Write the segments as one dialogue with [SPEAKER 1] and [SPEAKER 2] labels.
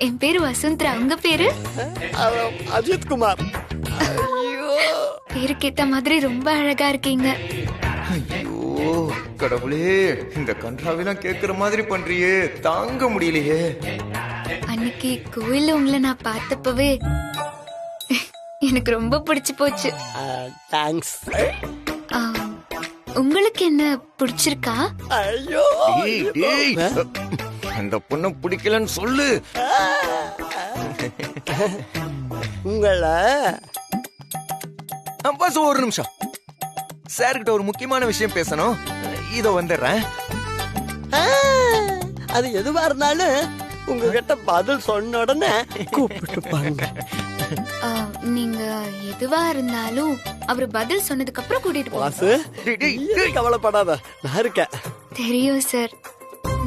[SPEAKER 1] என் பேரு வசுந்தரா. உங்க பேரு?
[SPEAKER 2] அஜித் குமார்.
[SPEAKER 1] பேருக்கேத்த மாதிரி ரொம்ப அழகா இருக்கீங்க.
[SPEAKER 3] ஐயோ கடவுளே, இந்த கன்றாவெல்லாம் கேக்குற மாதிரி பண்றியே, தாங்க முடியலையே.
[SPEAKER 1] அன்னைக்கு கோயில்ல உங்களை நான் பார்த்தப்பவே எனக்கு ரொம்ப பிடிச்சு போச்சு.
[SPEAKER 2] தேங்க்ஸ்.
[SPEAKER 1] உங்களுக்கு என்ன பிடிச்சிருக்கா?
[SPEAKER 2] ஐயோ
[SPEAKER 3] டேய், டேய், அந்த பொண்ணு பிடிக்கலன்னு சொல்லு.
[SPEAKER 2] உங்களை
[SPEAKER 3] பாஸ் ஒரு நிமிஷம், சார்கிட்ட ஒரு முக்கியமான விஷயம் பேசணும். இதோ வந்துடுறேன்.
[SPEAKER 2] அது எதுவா இருந்தாலும் உங்ககிட்ட பதில் சொன்ன உடனே கூப்பிட்டு பாருங்க.
[SPEAKER 1] நீங்க எதுவா இருந்தாலும் அவரு பதில் சொன்னதுக்கு அப்புறம் கூட்டிட்டு போங்க.
[SPEAKER 2] வாசு, கவலைப்படாத, நான் இருக்கேன்.
[SPEAKER 1] தெரியும் சார்,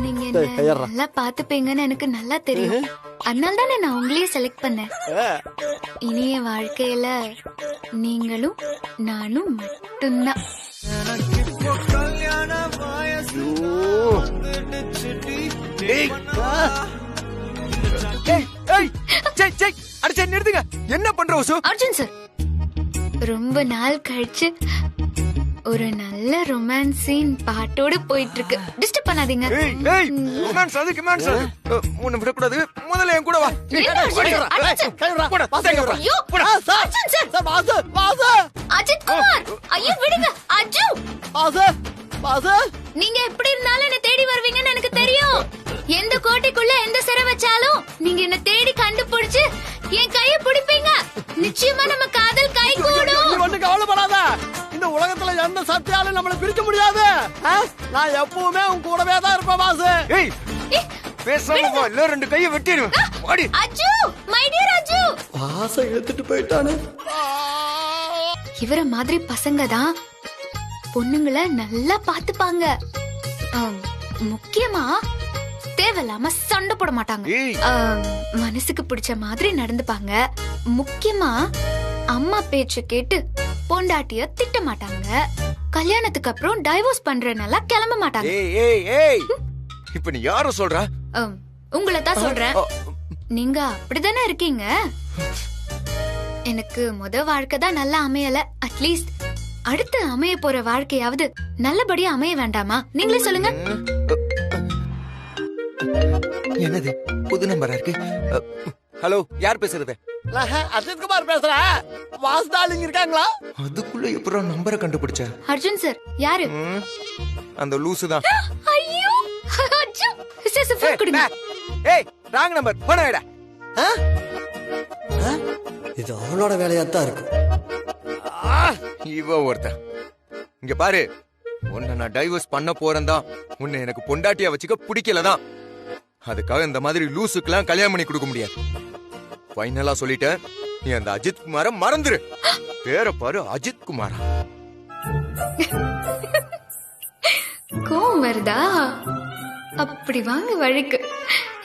[SPEAKER 1] நீங்க என்ன நல்லா பாத்துப்பீங்கன்னு எனக்கு நல்லா தெரியும். அதனால தானே நான் உங்களையே செலக்ட் பண்ணேன். இனிய வாழ்க்கையில நீங்களும் நானும் மட்டும்தான்.
[SPEAKER 3] நிறுத்துங்க, என்ன பண்ற
[SPEAKER 1] அர்ஜுன் சார், ரொம்ப நாள் கழிச்சு ஒரு நல்ல ரொமான்ஸ் சீன் பாட்டோட போயிட்டு இருக்கு. டிஸ்டர்ப் பண்ணாதீங்க.
[SPEAKER 3] ரொமான்ஸ் அது ரொமான்ஸ் அது உன்னை விட கூடாது. முதல்ல என் கூட வா.
[SPEAKER 1] அஜித் குமார், ஐயோ விடுங்க. அஜு, நீங்க எப்படி இருந்தாலும் என்ன தேடி வருவீங்கன்னு எனக்கு தெரியும். எந்த கோட்டைக்குள்ள எந்த சிறை வச்சாலும் நீங்க என்ன தேடி கண்டுபிடிச்சு என் கைய பிடிப்பீங்க. நிச்சயமா நம்ம காதல் கை கூடும்.
[SPEAKER 2] ஒண்ணு கவலைப்படாத, இந்த உலகத்துல எந்த சத்தியாலும் நம்மள பிரிக்க முடியாது. நான் எப்பவுமே உன் கூடவே தான் இருப்பேன் பாஸ்.
[SPEAKER 3] ஏய் பேசாம வா, இல்ல ரெண்டு கைய வெட்டிடுவேன். ஓடி.
[SPEAKER 1] Aju, my dear Aju.
[SPEAKER 2] Pass இழுத்துட்டு போயிட்டானே.
[SPEAKER 1] இவர மாதிரி பசங்க தான் பொண்ணுங்களை நல்லா பாத்துப்பாங்க. முக்கியமா தேவையில்லாம சண்டை போட மாட்டாங்க. மனசுக்கு பிடிச்ச மாதிரி நடந்துப்பாங்க. முக்கியமா அம்மா பேச்சு கேட்டு பொண்டாட்டிய திட்ட மாட்டாங்க. கல்யாணத்துக்கு அப்புறம் டைவோர்ஸ் பண்றனால கிளம்ப மாட்டாங்க.
[SPEAKER 3] இப்ப நீ யார சொல்ற?
[SPEAKER 1] உங்களை தான் சொல்றேன். நீங்க அப்படிதானே இருக்கீங்க. எனக்கு முத வாழ்க்கை தான் நல்லா அமையல. அட்லீஸ்ட் அடுத்து அமைய போற வாழ்க்கையாவது நல்லபடியா அமைய வேண்டாமா? நீங்களே சொல்லுங்க.
[SPEAKER 3] என்னது புது நம்பரா இருக்கு? ஹலோ, யார் பேசுறது?
[SPEAKER 2] அஜித் குமார் பேசுறேன். வாஸ் டார்லிங் இருக்காங்களா?
[SPEAKER 3] அதுக்குள்ள எப்பறா நம்பரை கண்டுபிடிச்ச?
[SPEAKER 1] அர்ஜுன் சார், யாரு?
[SPEAKER 3] அந்த லூசு தான்.
[SPEAKER 1] ஐயோ அஜு, சிஸ் ஃபோன் கொடுங்க.
[SPEAKER 3] ஏய், ராங் நம்பர், போன் வைடா.
[SPEAKER 2] இது அவளோட வேலையா தான் இருக்கு.
[SPEAKER 3] இவ ஒருத்தன். இங்க பாரு, உன்னை நான் டைவர்ஸ் பண்ண போறேன்தான். உன்னை எனக்கு பொண்டாட்டியா வச்சுக்க பிடிக்கலதான். அதுக்காக இந்த மாதிரி லூசுக்கெல்லாம் கல்யாணம் பண்ணி கொடுக்க முடியாது. ஃபைனலா சொல்லிட்டேன், நீ அந்த அஜித் குமார மறந்துரு. பேரை பாரு, அஜித் குமாரா.
[SPEAKER 1] கோவம் வருதா? அப்படி வாங்க வழிக்கு.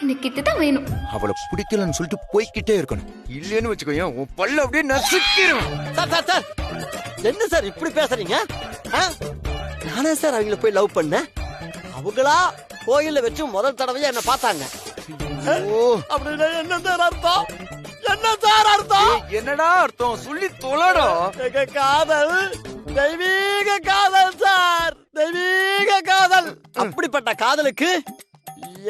[SPEAKER 1] எனக்கு இதுதான் வேணும்.
[SPEAKER 3] அவளை பிடிக்கலன்னு சொல்லிட்டு போய்கிட்டே இருக்கணும். இல்லன்னு வச்சுக்கோ, உன் பல்ல அப்படியே நசுக்கிரும்.
[SPEAKER 2] சார், என்ன சார் இப்படி பேசுறீங்க? நானே சார் அவங்கள போய் லவ் பண்ணேன். அவங்களா கோயில்ல வச்சு முதல் தடவையா என்ன பார்த்தாங்க. அப்படின்னா என்ன சார் அர்த்தம்? என்ன சார் அர்த்தம்?
[SPEAKER 3] என்னடா அர்த்தம் சொல்லி தொலைடா.
[SPEAKER 2] எங்க காதல் தெய்வீக காதல் சார், தெய்வீக காதல். அப்படிப்பட்ட காதலுக்கு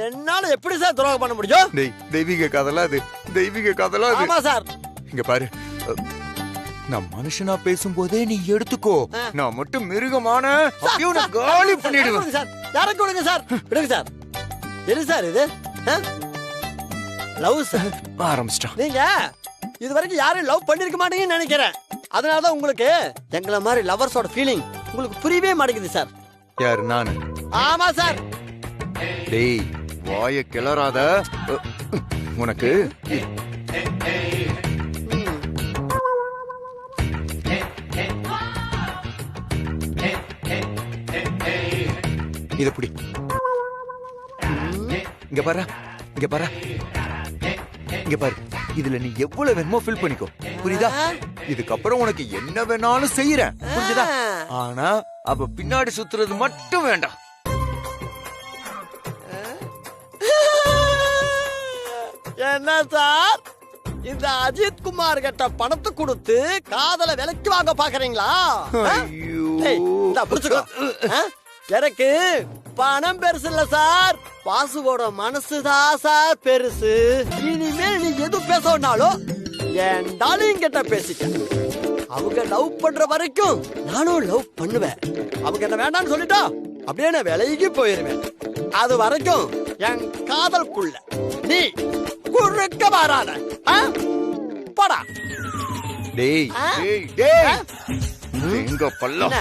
[SPEAKER 2] என்னால எப்படி சார் துரோகம் பண்ண முடியும்?
[SPEAKER 3] தெய்வீக காதலா அது? தெய்வீக காதலா அது?
[SPEAKER 2] ஆமா சார்.
[SPEAKER 3] இங்க பாரு, நான் மனுஷனா பேசும்போதே நீ எடுத்துக்கோ. நான் மட்டும் மிருகமான காலி பண்ணிடுவேன்
[SPEAKER 2] சார். யாருக்கு விடுங்க சார், விடுங்க சார். என்ன சார் இது? லவ் சார்
[SPEAKER 3] ஆரம்பிச்சிட்டான்.
[SPEAKER 2] நீங்க இது வரைக்கும் யாரையும் லவ் பண்ணிருக்க மாட்டீங்கன்னு நினைக்கிறேன். அதனாலதான் உங்களுக்கு எங்களை மாதிரி லவர்ஸோட ஃபீலிங் உங்களுக்கு புரியவே மாட்டேங்குது சார்.
[SPEAKER 3] யாரு? நானு?
[SPEAKER 2] ஆமா சார்.
[SPEAKER 3] டேய், வாய கிளறாத. உனக்கு இத புடி. இங்க பாரு, இங்க பாரு, இங்க பாரு. இதுல நீ எவ்வளவு வேணுமோ ஃபில் பண்ணிக்கோ, புரியுதா? இதுக்கப்புறம் உனக்கு என்ன வேணாலும் செய்யறேன், புரியுதா? ஆனா அப்ப பின்னாடி சுத்துறது மட்டும் வேண்டாம்.
[SPEAKER 2] என்ன சார் இந்த அஜித் குமார் கிட்ட பணத்தை கொடுத்து காதல விலைக்கு வாங்க பாக்குறீங்களா? டேய், இந்தா புடிச்சுக்கோ. எனக்கு பணம் பெருசு இல்ல சார், வாசுவோட மனசுதான் சார் பெருசு. இனிமே நீ எது பேசணும்னாலும் என் டார்லிங் கிட்ட பேசிக்க. அவங்க லவ் பண்ற வரைக்கும் நானும் லவ் பண்ணுவேன். அவங்க என்ன வேண்டாம்னு சொல்லிட்டா அப்படியே நான் விலகி போயிருவேன். அது வரைக்கும் என் காதலுக்குள்ள நீ குறுக்க வராத. போடா.
[SPEAKER 3] டேய் டேய் டேய் எங்க பல்லம்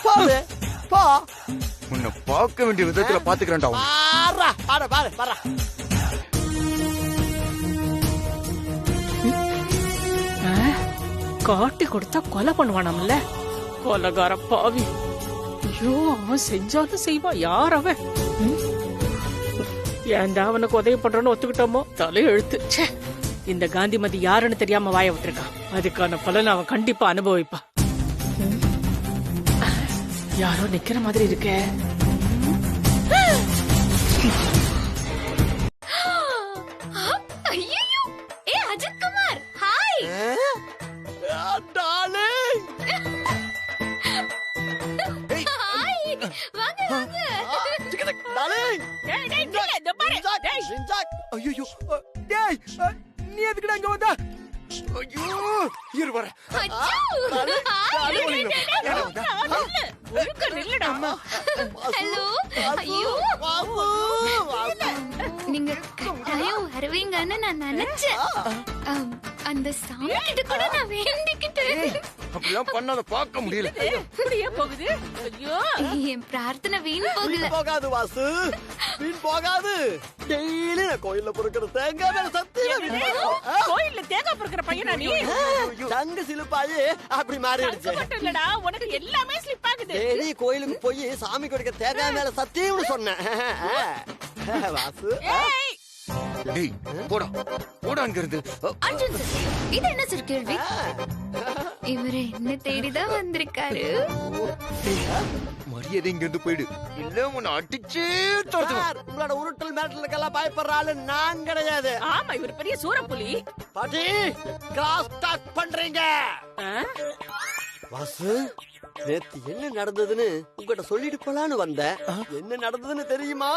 [SPEAKER 2] போடு போ.
[SPEAKER 3] உன்னை பார்க்க வேண்டிய விதத்துல பாத்துக்கிறேன்டா.
[SPEAKER 2] பாரா பாரு பாரு பாரா.
[SPEAKER 4] காட்டி கொடுத்தா கொலை பண்ணுவானாம்ல, கொலைகார பாவி. ஐயோ, அவன் செஞ்சாலும் செய்வான். யார் அவன்? ஏன்டா அவனுக்கு உதவி பண்றோன்னு ஒத்துக்கிட்டோமோ தலையெழுத்து. ச்சே, இந்த காந்திமதி யாருன்னு தெரியாம வாய விட்டுருக்கான். அதுக்கான பலன் அவன் கண்டிப்பா அனுபவிப்பான். யாரோ நிக்கிற மாதிரி இருக்கே.
[SPEAKER 1] ஐயோ, ஏ Ajith Kumar, hi.
[SPEAKER 2] Darling
[SPEAKER 1] hi, வாங்க வாங்க.
[SPEAKER 2] டார்லிங்
[SPEAKER 4] டேய், டேய், நில்லு, இதோ பாரு. டேய்.
[SPEAKER 2] ஷின்சாக்.
[SPEAKER 3] ஐயோ டேய் நீ எதுக்குடா இங்க வந்த? ஐயோ இரு வர.
[SPEAKER 1] அச்சோ, ஹாய்.
[SPEAKER 4] ஒழுங்கா நில்லுடா.
[SPEAKER 1] ஹலோ, ஐயோ, நீங்க கட்டாயம் வருவீங்கன்னு நான் நினைச்சேன். அந்த சாமி கிட்ட கூட நான் வேண்டிக்கிட்டேன்.
[SPEAKER 3] அப்படிலாம் பண்ணாத, பார்க்க முடியல.
[SPEAKER 4] இப்படியே போகுது. ஐயோ,
[SPEAKER 1] என் பிரார்த்தனை வீண் போகல.
[SPEAKER 2] போகாது வாசு, வீண் போகாது. டெய்லி நான் கோயில்ல பொறுக்கிற தேங்காய் மேல சத்தியம் வீண் போகாது.
[SPEAKER 4] கோயில்ல தேங்காய் பொறுக்கிற பையனா நீ?
[SPEAKER 2] தங்க சிலுப்பாயி அப்படி மாறிடுச்சு.
[SPEAKER 4] மட்டும் இல்லடா, உனக்கு எல்லாமே ஸ்லிப் ஆகுது.
[SPEAKER 2] டெய்லி கோயிலுக்கு போய் சாமி கொடுக்க தேங்காய் மேல சத்தியம்னு சொன்னேன். வாசு
[SPEAKER 3] டேய் போடா போடா அங்க இருந்து.
[SPEAKER 1] அர்ஜுன் சார், இது என்ன சார் கேள்வி? இவரு என்ன தேடிதான் வந்திருக்காரு.
[SPEAKER 3] மரியாதை இங்க இருந்து போயிடு, இல்ல உன்னை அடிச்சு தோத்துவேன்.
[SPEAKER 2] சார், உங்களோட உருட்டல் மேட்டலுக்கெல்லாம் பயப்படுற ஆளு நான் கிடையாது.
[SPEAKER 4] ஆமா, இவர் பெரிய சூரப்புலி.
[SPEAKER 2] பாட்டி கிராஸ் டாக் பண்றீங்க. வாசு, நேத்து என்ன நடந்ததுன்னு உங்ககிட்ட சொல்லிட்டு போலான்னு வந்தேன். என்ன நடந்ததுன்னு தெரியுமா?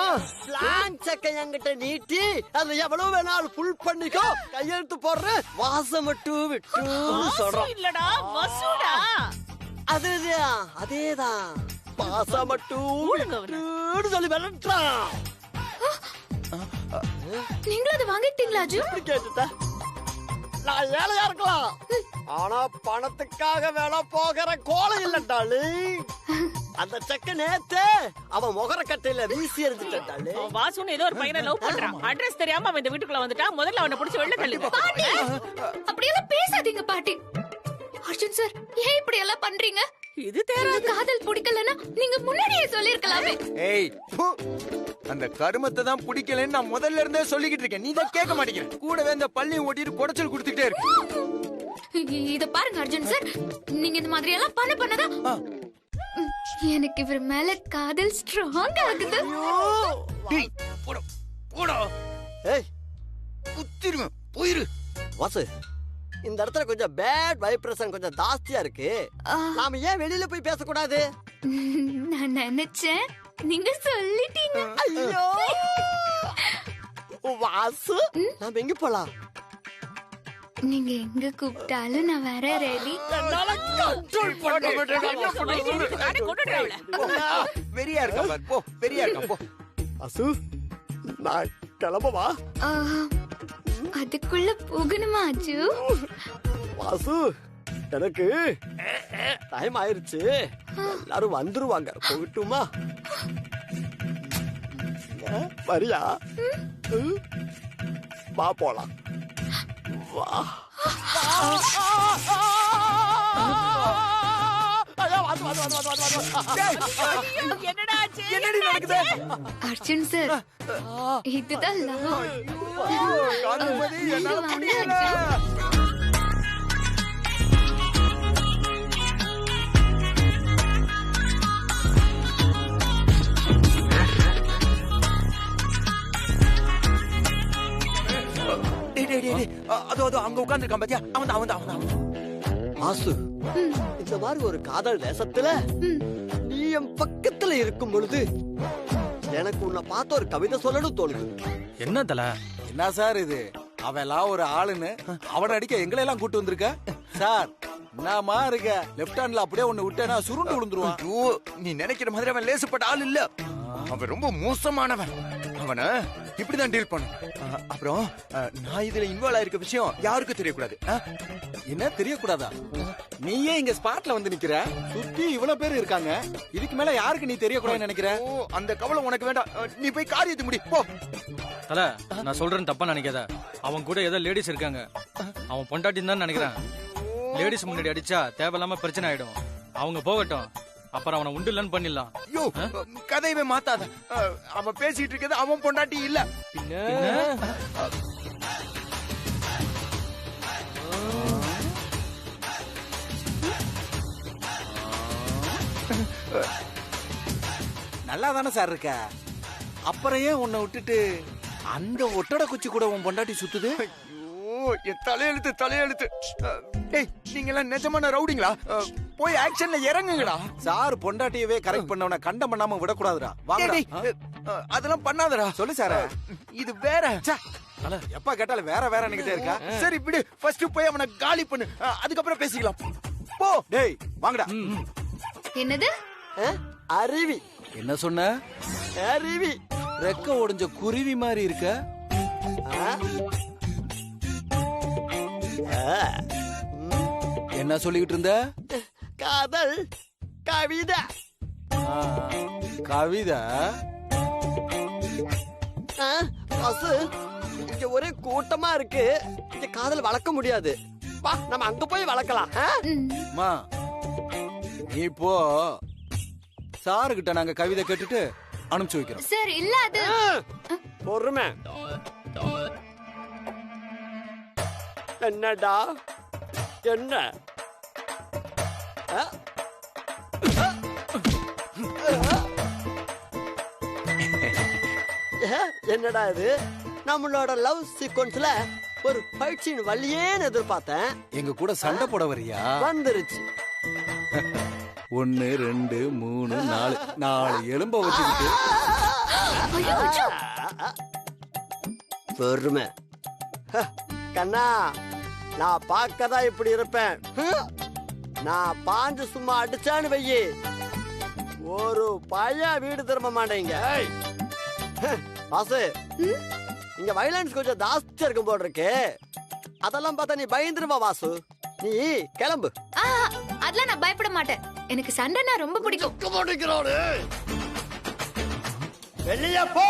[SPEAKER 2] பிளாங்க் செக்கை என்கிட்ட நீட்டி அதுல எவ்வளவு வேணாலும் புல் பண்ணிக்கோ, கையெழுத்து போடுற வாசம் மட்டும் விட்டு சொல்றோம்.
[SPEAKER 4] இல்லடா, வசூடா.
[SPEAKER 2] அதேதான் பாசம் மட்டும் விட்டுன்னு சொல்லி விளட்டுறான்.
[SPEAKER 1] நீங்களும் அதை வாங்கிட்டீங்களா அர்ஜுன்?
[SPEAKER 2] எப்படி கேட்டுட்ட? நான் ஏழையா இருக்கலாம், ஆனா பணத்துக்காக வேலை போகிற கோலை இல்லட்டாளு. அந்த செக்க நேத்து அவன் முகர கட்டையில வீசி எறிஞ்சிட்டாளு.
[SPEAKER 4] வாசுன்னு ஏதோ ஒரு பையனை லவ் பண்றான். அட்ரஸ் தெரியாம அவன் இந்த வீட்டுக்குள்ள வந்துட்டா. முதல்ல அவனை பிடிச்சு வெளில தள்ளு.
[SPEAKER 1] பாட்டி, அப்படியெல்லாம் பேசாதீங்க பாட்டி. அர்ஜுன் சார், ஏன் இப்படி எல்லாம் பண்றீங்க?
[SPEAKER 4] இது
[SPEAKER 1] இந்த காதல் பிடிக்கலன்னா நீங்க முன்னாடியே சொல்லிருக்கலாமே.
[SPEAKER 3] ஏய் பு, அந்த கருமத்தை தான் பிடிக்கலன்னு நான் முதல்ல இருந்தே சொல்லிக்கிட்டு இருக்கேன். நீ தான் கேட்க மாட்டேங்கிற. கூடவே இந்த பள்ளியும் ஓட்டிட்டு குடைச்சல் கொடுத்துட்டே இருக்கு.
[SPEAKER 1] இத பாருங்க அர்ஜுன் சார், நீங்க இந்த மாதிரி எல்லாம் பண்ணதான் எனக்கு இவர் மேல காதல் ஸ்ட்ராங் ஆகுது.
[SPEAKER 3] டேய் போடா போடா.
[SPEAKER 2] ஏய்
[SPEAKER 3] குத்திருவேன், போயிரு.
[SPEAKER 2] வாசு, இந்த இடத்துல கொஞ்சம் பேட் வைப்ரேஷன் கொஞ்சம் ஜாஸ்தியா இருக்கு. நாம ஏன் வெளியில போய் பேசக்கூடாது?
[SPEAKER 1] நான் நினைச்சேன், நீங்க சொல்லிட்டீங்க.
[SPEAKER 2] ஐயோ வாசு, நாம எங்க போலாம்?
[SPEAKER 1] நீங்க எங்க கூப்பிட்டாலும் நான் வர ரெடி.
[SPEAKER 2] என்னால கண்ட்ரோல் பண்ண
[SPEAKER 3] வெறியா இருக்கா பாரு, போ. வெறியா இருக்கா, போ.
[SPEAKER 2] வாசு, நான் கிளம்பவா?
[SPEAKER 1] அதுக்குள்ள போகணுமா அஜு?
[SPEAKER 2] வாசு, எனக்கு டைம் ஆயிருச்சு, எல்லாரும் வந்துருவாங்க, போகட்டுமா? வரியா? வா போலாம். வா.
[SPEAKER 4] என்னடா ஆச்சு?
[SPEAKER 3] என்னடி நடக்குது?
[SPEAKER 1] அர்ஜுன் சார், இதுதான் love.
[SPEAKER 3] காந்திமதி, என்னால
[SPEAKER 1] வாங்க,
[SPEAKER 3] முடியல.
[SPEAKER 1] அர்ஜுன்.
[SPEAKER 3] அதோ அதோ அங்க உட்கார்ந்திருக்கான் பாத்தியா? அவன்.
[SPEAKER 2] வாசு, இந்த மாதிரி ஒரு காதல் தேசத்துல நீ என் பக்கத்துல இருக்கும் பொழுது எனக்கு உன்னை பார்த்து ஒரு கவிதை சொல்லணும் தோணுது.
[SPEAKER 5] என்ன தல?
[SPEAKER 6] என்ன சார் இது? அவெல்லாம் ஒரு ஆளுன்னு அவனை அடிக்க எங்களை எல்லாம் கூட்டு வந்திருக்க சார். என்னமா இருக்க? லெப்ட் ஹேண்ட்ல அப்படியே ஒண்ணு விட்டேன்னா சுருண்டு விழுந்துருவான்.
[SPEAKER 3] ஐயோ, நீ நினைக்கிற மாதிரி அவன் லேசுப்பட்ட ஆள் இல்ல. அவன் ரொம்ப மோசமானவன். அவனை இப்படிதான் டீல் பண்ணு. அப்புறம் நான் இதுல இன்வால்வ் ஆயிருக்க விஷயம் யாருக்கும் தெரியக்கூடாது.
[SPEAKER 6] என்ன தெரியக்கூடாதா? நீயே இங்க ஸ்பாட்ல வந்து நிக்கிற, சுத்தி இவ்வளவு பேர் இருக்காங்க. இதுக்கு மேல யாருக்கு நீ தெரியக்கூடாதுன்னு நினைக்கிற?
[SPEAKER 3] ஓ, அந்த கவலை உனக்கு வேண்டாம். நீ போய் காரியத்தை முடி போ.
[SPEAKER 5] தல, நான் சொல்றேன் தப்பா நினைக்காத. அவன் கூட ஏதோ லேடிஸ் இருக்காங்க. அவன் பொண்டாட்டின்னு தான் நினைக்கிறேன். லேடிஸ் முன்னாடி அடிச்சா தேவையில்லாம பிரச்சனை ஆயிடும். அவங்க போகட்டும், அப்புறம் அவனை உண்டு இல்லன்னு பண்ணிடலாம்.
[SPEAKER 3] ஐயோ, கதையவே மாத்தாத. அவன் பேசிட்டு இருக்கிறது அவன் பொண்டாட்டி இல்ல.
[SPEAKER 6] நல்லா தானே சார் இருக்க. அப்புறம் ஏன் உன்னை விட்டுட்டு அந்த ஒட்டடை குச்சி கூட உன் பொண்டாட்டி சுத்துது?
[SPEAKER 3] ஐயோ, என் தலையெழுத்து. டேய், நீங்க எல்லாம் நிஜமான ரவுடிங்களா? போய் ஆக்ஷன்ல இறங்குங்கடா.
[SPEAKER 6] சார் பொண்டாட்டியவே கரெக்ட் பண்ணவன கண்டம் பண்ணாம விடக்கூடாதுடா. வாங்கடா.
[SPEAKER 3] டேய், அதெல்லாம் பண்ணாதடா.
[SPEAKER 6] சொல்லு சார்.
[SPEAKER 3] இது வேற.
[SPEAKER 6] எப்ப கேட்டாலும் வேற வேற நிக்கிட்டே இருக்கா.
[SPEAKER 3] சரி விடு, ஃபர்ஸ்ட் போய் அவனை காலி பண்ணு, அதுக்கப்புறம் பேசிக்கலாம். போ.
[SPEAKER 6] டேய் வாங்கடா.
[SPEAKER 1] என்னது?
[SPEAKER 2] அருவி.
[SPEAKER 6] என்ன சொன்ன?
[SPEAKER 2] அருவி.
[SPEAKER 6] ரெக்க ஒடிஞ்ச குருவி மாதிரி இருக்க. என்ன சொல்லிட்டு இருந்த?
[SPEAKER 2] காதல் கவிதை.
[SPEAKER 6] கவிதை?
[SPEAKER 2] வாசு, இங்க ஒரே கூட்டமா இருக்கு. இங்க காதல் வளர்க்க முடியாது. வா, நம்ம அங்க போய் வளர்க்கலாம்.
[SPEAKER 6] மா, நீ போ. சாரு கிட்ட நாங்க கவிதை கேட்டுட்டு அனுப்பிச்சு வைக்கிறோம்.
[SPEAKER 1] சார் இல்ல அது
[SPEAKER 2] பொறுமை. என்னடா என்ன? என்னடா இது? நம்மளோட லவ் சீக்வன்ஸ்ல ஒரு ஃபைட் சீன் வள்ளியேன்னு எதிர்பார்த்தேன்.
[SPEAKER 6] எங்க கூட சண்டை போட வரியா?
[SPEAKER 2] வந்துருச்சு.
[SPEAKER 6] 1 2 3 4 4 எலும்ப வச்சுக்கிட்டு.
[SPEAKER 2] பொறுமை. கண்ணா, நான் பார்க்கதான் இப்படி இருப்பேன். நான் பாஞ்சு சும்மா அடிச்சான்னு வையி, ஒரு பையன் வீடு திரும்ப மாட்டேங்க. வாசு, இங்க வைலன்ஸ் கொஞ்சம் ஜாஸ்தியா இருக்கும் போல இருக்கு. அதெல்லாம் பார்த்தா நீ பயந்துருவா வாசு. நீ கிளம்பு.
[SPEAKER 1] அதெல்லாம் நான் பயப்பட மாட்டேன். எனக்கு சண்டைனா ரொம்ப பிடிக்கும்.
[SPEAKER 2] வெளியே போ.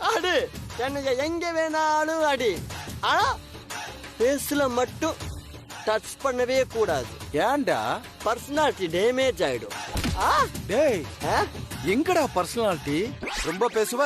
[SPEAKER 2] அடி, என்னைய எங்க வேணாலும் அடி. ஆனா பேசல மட்டும் டச் பண்ணவே கூடாது.
[SPEAKER 6] ஏன்டா?
[SPEAKER 2] பர்சனாலிட்டி டேமேஜ் ஆயிடும்.
[SPEAKER 6] டேய், எங்கடா பர்சனாலிட்டி? ரொம்ப பேசுவ.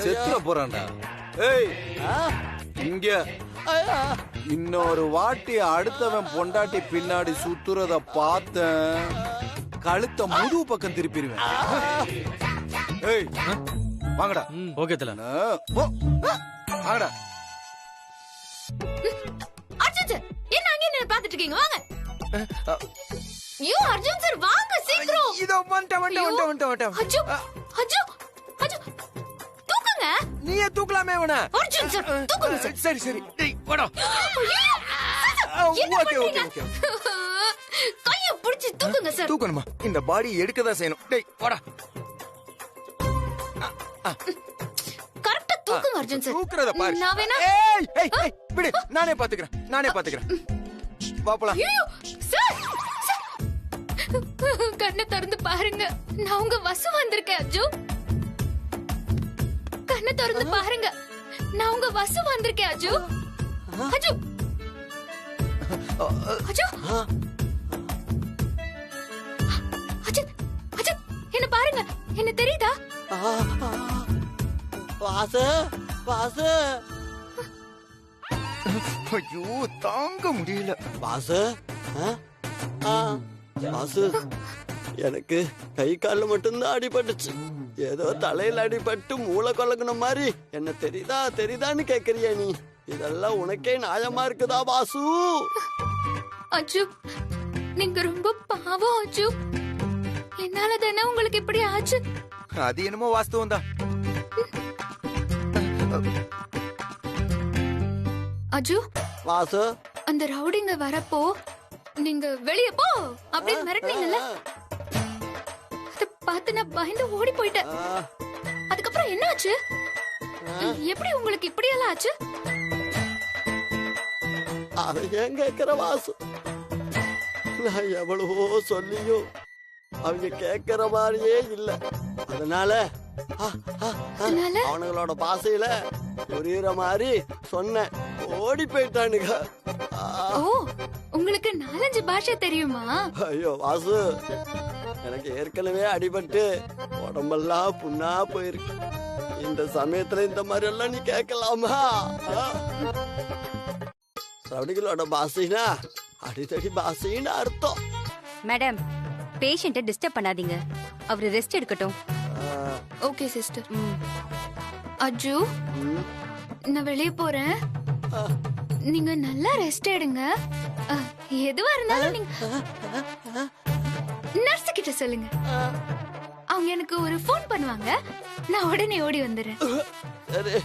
[SPEAKER 6] செத்துற போறான்டா. ஏய், இங்க இன்னொரு வாட்டி அடுத்தவன் பொண்டாட்டி பின்னாடி சுத்துறத பார்த்தேன், கழுத்த முதுகு பக்கம் திருப்பிடுவேன். ஏய், வாங்கடா.
[SPEAKER 5] ஓகே தல.
[SPEAKER 6] வாங்கடா.
[SPEAKER 1] அர்ஜுன் சார், என்ன அங்கே நின்னு பாத்துட்டு இருக்கீங்க? வாங்க. ஐயோ அர்ஜுன் சார், வாங்க சீக்கிரம்.
[SPEAKER 3] இதோ வந்துட்டேன்.
[SPEAKER 1] அஜு அஜு அஜு, தூக்குங்க.
[SPEAKER 3] நீயே தூக்கலாமே அவன.
[SPEAKER 1] அர்ஜுன் சார், தூக்குங்க சார்.
[SPEAKER 3] சரி. டேய் வாடா. ஓகே.
[SPEAKER 1] கைய பிடிச்சு தூக்குங்க சார்.
[SPEAKER 3] தூக்கணுமா? இந்த பாடி எடுக்கதான் செய்யணும். டேய் வாடா.
[SPEAKER 1] கரெக்ட்டா தூக்குங்க அர்ஜுன் சார்.
[SPEAKER 3] தூக்குறத பாரு.
[SPEAKER 1] நான் வேணா.
[SPEAKER 3] ஏய் விடு, நானே பாத்துக்கறேன். வா போலாம்.
[SPEAKER 1] ஐயோ சார், கண்ணை திறந்து பாருங்க. நான் உங்க வசு வந்திருக்கேன் அஜு. கண்ணை திறந்து பாருங்க. நான் உங்க வசு வந்திருக்கேன் அஜு. அஜு அஜு அஜித் அஜித் என்ன பாருங்க, என்ன தெரியுதா?
[SPEAKER 2] வாசு வாசு
[SPEAKER 3] ஐயோ தாங்க முடியல.
[SPEAKER 2] வாசு வாசு, எனக்கு கை கால்ல மட்டும்தான் அடிபட்டுச்சு. ஏதோ தலையில அடிபட்டு மூளை கொலக்குன மாதிரி. என்ன தெரியுதா தெரியுதான்னு கேக்குறியா நீ? இதெல்லாம் உனக்கே நியாயமா இருக்குதா வாசு?
[SPEAKER 1] அஜு நீங்க ரொம்ப பாவம் அஜு. என்னால தானே உங்களுக்கு இப்படி ஆச்சு.
[SPEAKER 3] அது என்னமோ வாஸ்தவம் தான்.
[SPEAKER 1] அஜு
[SPEAKER 2] வாசு,
[SPEAKER 1] அந்த ரவுடிங்க வரப்போ நீங்க வெளியே போ அப்படின்னு மிரட்டினீங்கல்ல, அத பார்த்து நான் பயந்து ஓடி போயிட்டேன். அதுக்கப்புறம் என்ன ஆச்சு? எப்படி உங்களுக்கு இப்படி எல்லாம் ஆச்சு?
[SPEAKER 2] அதை ஏன் கேக்குற வாசு? நான் எவ்வளவோ சொல்லியும் அவங்க கேக்குற மாதிரியே இல்ல. அதனால அவனுங்களோட பாசையில புரியுற மாதிரி சொன்னேன். ஓடி போயிட்டானுங்க.
[SPEAKER 1] ஓ, உங்களுக்கு 4-5 பாஷை தெரியுமா?
[SPEAKER 2] ஐயோ வாசு, எனக்கு ஏற்கனவே அடிபட்டு உடம்பெல்லாம் புண்ணா போயிருக்கு. இந்த சமயத்துல இந்த மாதிரி எல்லாம் நீ கேட்கலாமா? ரவுடிகளோட பாஷைனா அடித்தடி பாஷைன்னு அர்த்தம்.
[SPEAKER 7] மேடம், பேஷண்ட்டை டிஸ்டர்ப் பண்ணாதீங்க. அவரு ரெஸ்ட் எடுக்கட்டும்.
[SPEAKER 1] Okay sister. அஜு, நான் வெளியே போறேன். நீங்க நல்லா ரெஸ்ட் எடுங்க. எதுவா இருந்தாலும் நீங்க நர்ஸ் கிட்ட சொல்லுங்க. அவங்க எனக்கு ஒரு ஃபோன் பண்ணுவாங்க. நான் உடனே ஓடி வந்துடுறேன்.
[SPEAKER 2] சரி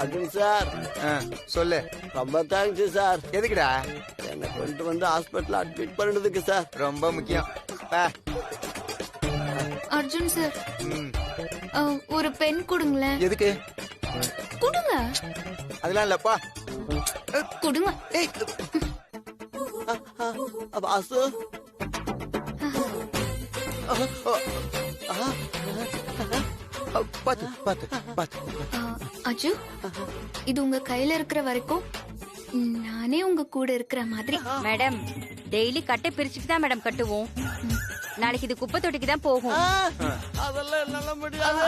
[SPEAKER 2] அர்ஜுன் சார்.
[SPEAKER 3] சொல்லு.
[SPEAKER 2] ரொம்ப தேங்க்ஸ் சார்.
[SPEAKER 3] எதுக்குடா?
[SPEAKER 2] என்னை கொண்டு வந்து ஹாஸ்பிட்டல் அட்மிட் பண்ணதுக்கு சார்.
[SPEAKER 3] ரொம்ப முக்கியம்.
[SPEAKER 1] அர்ஜுன் சார், ஒரு பென் கொடுங்களேன்.
[SPEAKER 3] எதுக்கு?
[SPEAKER 1] கொடுங்க.
[SPEAKER 3] அதெல்லாம் இல்லப்பா.
[SPEAKER 1] கொடுங்க.
[SPEAKER 2] வாசு,
[SPEAKER 3] பாத்து பாத்து பாத்து.
[SPEAKER 1] அஜு, இது உங்க கையில இருக்கிற வரைக்கும் நானே உங்க கூட இருக்கிற மாதிரி.
[SPEAKER 7] மேடம், டெய்லி கட்டை பிரிச்சுட்டு தான் மேடம் கட்டுவோம். நாளைக்கு இது குப்பை தொட்டிக்கு தான் போகும்.
[SPEAKER 2] அதெல்லாம் என்னால முடியாது.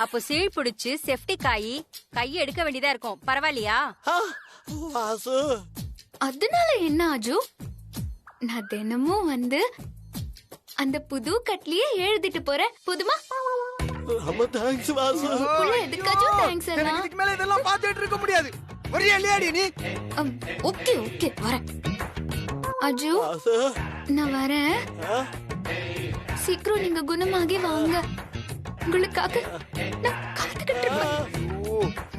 [SPEAKER 7] அப்போ சீழ் பிடிச்சு செஃப்டி காயி கையை எடுக்க வேண்டியதா இருக்கும். பரவாயில்லையா?
[SPEAKER 2] வாசு,
[SPEAKER 1] அதனால என்ன அஜு? நான் தினமும் வந்து அந்த புது கட்லியே எழுதிட்டு போறேன். புதுமா?
[SPEAKER 2] ரொம்ப தேங்க்ஸ் வாசு.
[SPEAKER 1] எதுக்காச்சு தேங்க்ஸ் எல்லாம்?
[SPEAKER 3] இதுக்கு மேல இதெல்லாம் பார்த்துட்டு இருக்க முடியாது. வரியா இல்லையாடி நீ?
[SPEAKER 1] ஓகே ஓகே வரேன். அஜு, நான் வரேன். சீக்கிரம் நீங்க குணமாகி வாங்க. உங்களுக்காக நான் காத்துக்கிட்டு இருப்பேன்.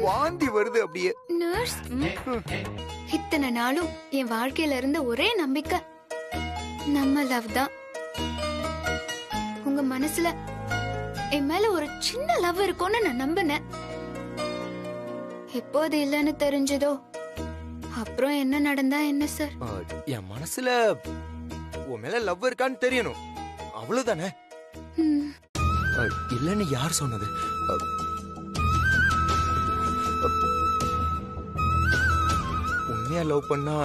[SPEAKER 3] வாந்தி வருது அப்படியே.
[SPEAKER 1] நர்ஸ், இத்தனை நாளும் என் வாழ்க்கையில இருந்த ஒரே நம்பிக்கை நம்ம லவ் தான். உங்க மனசுல என் மேல ஒரு சின்ன லவ் இருக்கும்னு நான் நம்பினேன். எப்போது இல்லைன்னு தெரிஞ்சதோ அப்புறம் என்ன நடந்தா என்ன சார்?
[SPEAKER 3] என் மனசுல உன் மேல லவ் இருக்கான்னு தெரியணும், அவ்வளவுதானே. இல்லன்னு யார் சொன்னது? உண்மையா லவ் பண்ணா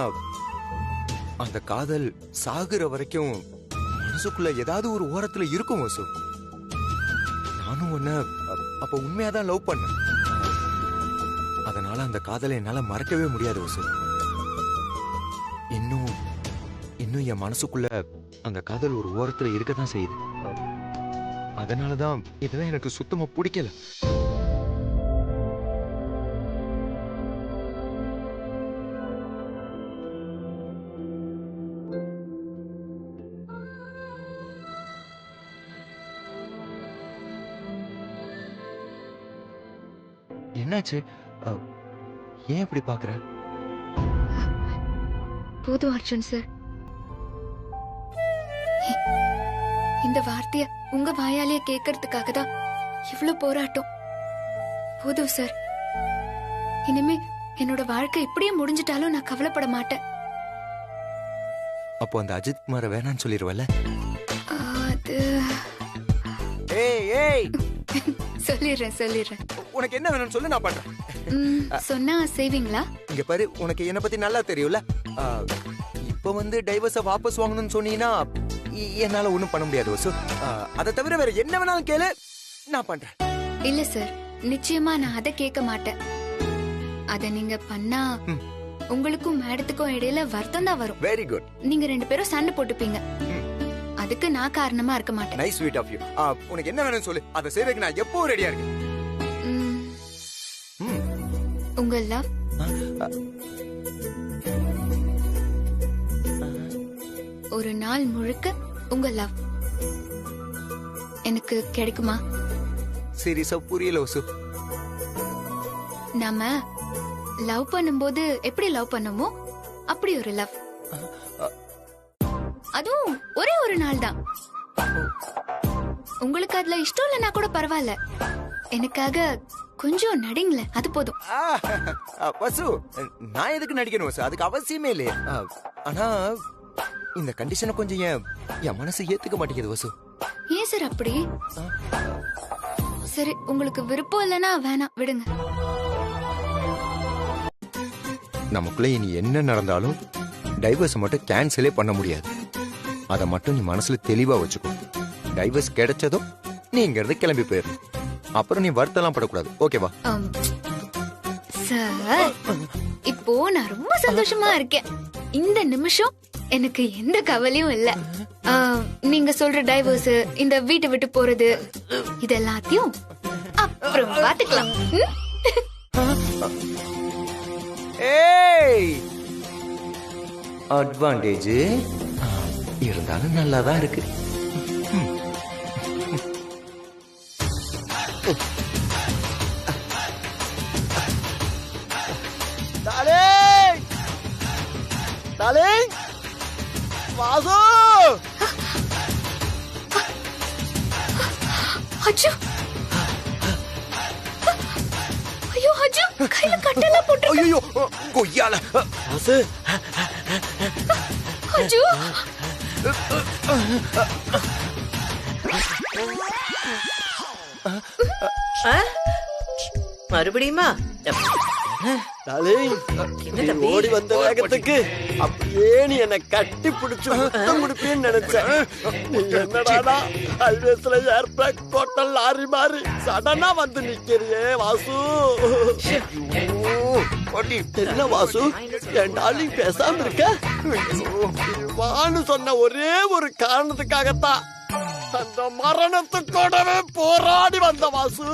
[SPEAKER 3] அந்த காதல் சாகுற வரைக்கும் மனசுக்குள்ள ஏதாவது ஒரு ஓரத்துல இருக்கும் வசு. நானும் உன்ன அப்ப உண்மையாதான் லவ் பண்ணேன். அதனால அந்த காதலை என்னால மறக்கவே முடியாது வசு. இன்னும் என் மனசுக்குள்ள அந்த காதல் ஒரு ஓரத்துல இருக்கதான் செய்யுது. அதனாலதான் இதெல்லாம் எனக்கு சுத்தமா பிடிக்கல. என்னாச்சு? ஏன் இப்படி பாக்குற?
[SPEAKER 1] போதும் அர்ஜுன் சார், இந்த வார்த்தைய உங்க வாயாலேயே கேட்கறதுக்காக தான் இவ்ளோ போராட்டம். போதும் சார். இனிமே என்னோட வாழ்க்கை இப்படியே முடிஞ்சிட்டாலும் நான் கவலைப்பட மாட்டேன்.
[SPEAKER 3] அப்போ அந்த அஜித் குமார வேணான்னு சொல்லிருவல்ல?
[SPEAKER 1] அது
[SPEAKER 6] ஏய் ஏய்,
[SPEAKER 1] சொல்லிடுறேன்.
[SPEAKER 3] உனக்கு என்ன வேணும்னு சொல்லு, நான் பண்றேன்.
[SPEAKER 1] சொன்னா செய்வீங்களா?
[SPEAKER 3] இங்க பாரு, உனக்கு என்ன பத்தி நல்லா தெரியும்ல. இப்ப வந்து டைவர்ஸ வாபஸ் வாங்கணும்னு சொன்னீங்கன்னா என்னால ஒண்ணும் பண்ண முடியாது வசு. அதை தவிர வேற என்ன வேணாலும் கேளு, நான் பண்றேன்.
[SPEAKER 1] இல்ல சார், நிச்சயமா நான் அதை கேட்க மாட்டேன். அத நீங்க பண்ணா உங்களுக்கும் மேடத்துக்கும் இடையில வருத்தம் தான் வரும்.
[SPEAKER 3] Very good.
[SPEAKER 1] நீங்க 2 பேரும் சண்டை போட்டுப்பீங்க. அதுக்கு நான் காரணமா இருக்க மாட்டேன்.
[SPEAKER 3] Nice sweet of you. உனக்கு என்ன வேணும்னு சொல்லு, அதை செய்யறதுக்கு நான் எப்பவும் ரெடியா இருக்கேன்.
[SPEAKER 1] உங்க லவ் ஒரு நாள் முழுக்க உங்க லவ் எனக்கு கிடைக்குமா?
[SPEAKER 3] சீரியஸா புரியல வசு.
[SPEAKER 1] நாம லவ் பண்ணும்போது எப்படி லவ் பண்ணுமோ அப்படி ஒரு லவ். அதுவும் ஒரே ஒரு நாள் தான். உங்களுக்கு அதுல இஷ்டம் இல்லைன்னா கூட பரவாயில்ல, எனக்காக கொஞ்சம் நடிங்கள, அது போதும்.
[SPEAKER 3] வசு, நான் எதுக்கு நடிக்கணும் வசு? அதுக்கு அவசியமே இல்லையே. ஆனா இந்த கண்டிஷனை கொஞ்சம் என் மனசு ஏத்துக்க மாட்டேங்குது வசு.
[SPEAKER 1] ஏன் சார் அப்படி? சரி, உங்களுக்கு விருப்பம் இல்லைன்னா வேணாம், விடுங்க.
[SPEAKER 3] நமக்குள்ள இனி என்ன நடந்தாலும் டைவர்ஸ் மட்டும் கேன்சலே பண்ண முடியாது. அதை மட்டும் நீ மனசுல தெளிவா வச்சுக்கோ. டைவர்ஸ் கிடைச்சதும் நீ இங்க இருந்து கிளம்பி போயிரு. அப்புறம் நீ வருத்தலாம் படக்கூடாது, ஓகேவா?
[SPEAKER 1] சார், இப்போ நான் ரொம்ப சந்தோஷமா இருக்கேன். இந்த நிமிஷம் எனக்கு எந்த கவலையும் இல்ல. நீங்க சொல்ற டைவர்ஸ், இந்த வீட்டை விட்டு போறது, இதெல்லாத்தையும் அப்புறம் பாத்துக்கலாம்.
[SPEAKER 3] ஏய், அட்வான்டேஜ் இருந்தாலும் நல்லாதான் இருக்கு.
[SPEAKER 2] டார்லிங், வாசு.
[SPEAKER 1] அஜு, ஐயோ அஜு, கையில கட்டெல்லாம் போட்டு.
[SPEAKER 3] ஐயோ கொய்யால.
[SPEAKER 2] வாசு,
[SPEAKER 1] அஜு.
[SPEAKER 8] மறுபடியுமா?
[SPEAKER 2] டார்லிங், நீ ஓடி வந்த வேகத்துக்கு அப்படியே நீ என்ன கட்டி பிடிச்சு முத்தம் முடிப்பேன்னு நினைச்சேன். நீ என்னடானா ஹைவேஸ்ல ஏர்பேக் டோட்டல் லாரி மாறி சடனா வந்து நிக்கிறியே வாசு. என்ன வாசு, என் டார்லிங் பேசாம இருக்க? வான்னு சொன்ன ஒரே ஒரு காரணத்துக்காகத்தான் அந்த மரணத்துக்கூடவே போராடி வந்த வாசு.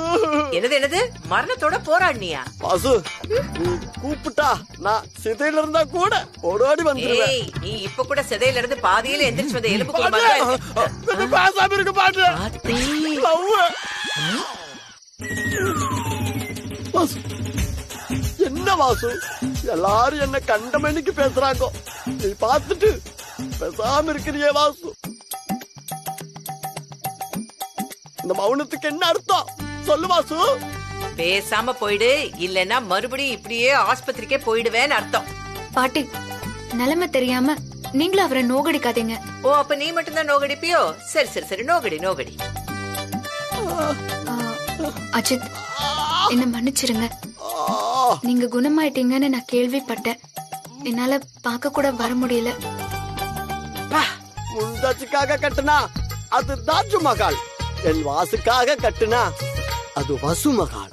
[SPEAKER 8] என்னது மரணத்தோட போராடினியா?
[SPEAKER 2] வாசு, நீ கூப்பிட்டா நான் சிதையில இருந்தா கூட ஓடோடி வந்துருவேன்.
[SPEAKER 8] நீ இப்ப கூட சிதையில இருந்து பாதியில எந்திரிச்சு வந்த எலும்பு கூட
[SPEAKER 2] பேசாம இருக்க மாட்டேன். என்ன வாசு, எல்லாரும் என்ன கண்டமணிக்கு பேசுறாங்க, நீ பார்த்துட்டு பேசாம இருக்கிறியே வாசு. இந்த மௌனத்துக்கு என்ன அர்த்தம் சொல்லு வாசு.
[SPEAKER 8] பேசாம போயிடு, இல்லன்னா மறுபடியும் இப்படியே ஆஸ்பத்திரிக்கே போயிடுவேன்னு அர்த்தம்.
[SPEAKER 1] பாட்டி, நிலைமை தெரியாம நீங்களும் அவரை நோகடிக்காதீங்க.
[SPEAKER 8] ஓ, அப்ப நீ மட்டும் தான் நோகடிப்பியோ? சரி, நோகடி.
[SPEAKER 1] அஜித், என்ன மன்னிச்சிருங்க. நீங்க குணமாயிட்டீங்கன்னு நான் கேள்விப்பட்டேன். என்னால பார்க்க கூட வர முடியல.
[SPEAKER 2] முந்தாச்சுக்காக கட்டுனா அது தாஜு மகால், என் வாசுக்காக கட்டுனா அது வசு மகால்.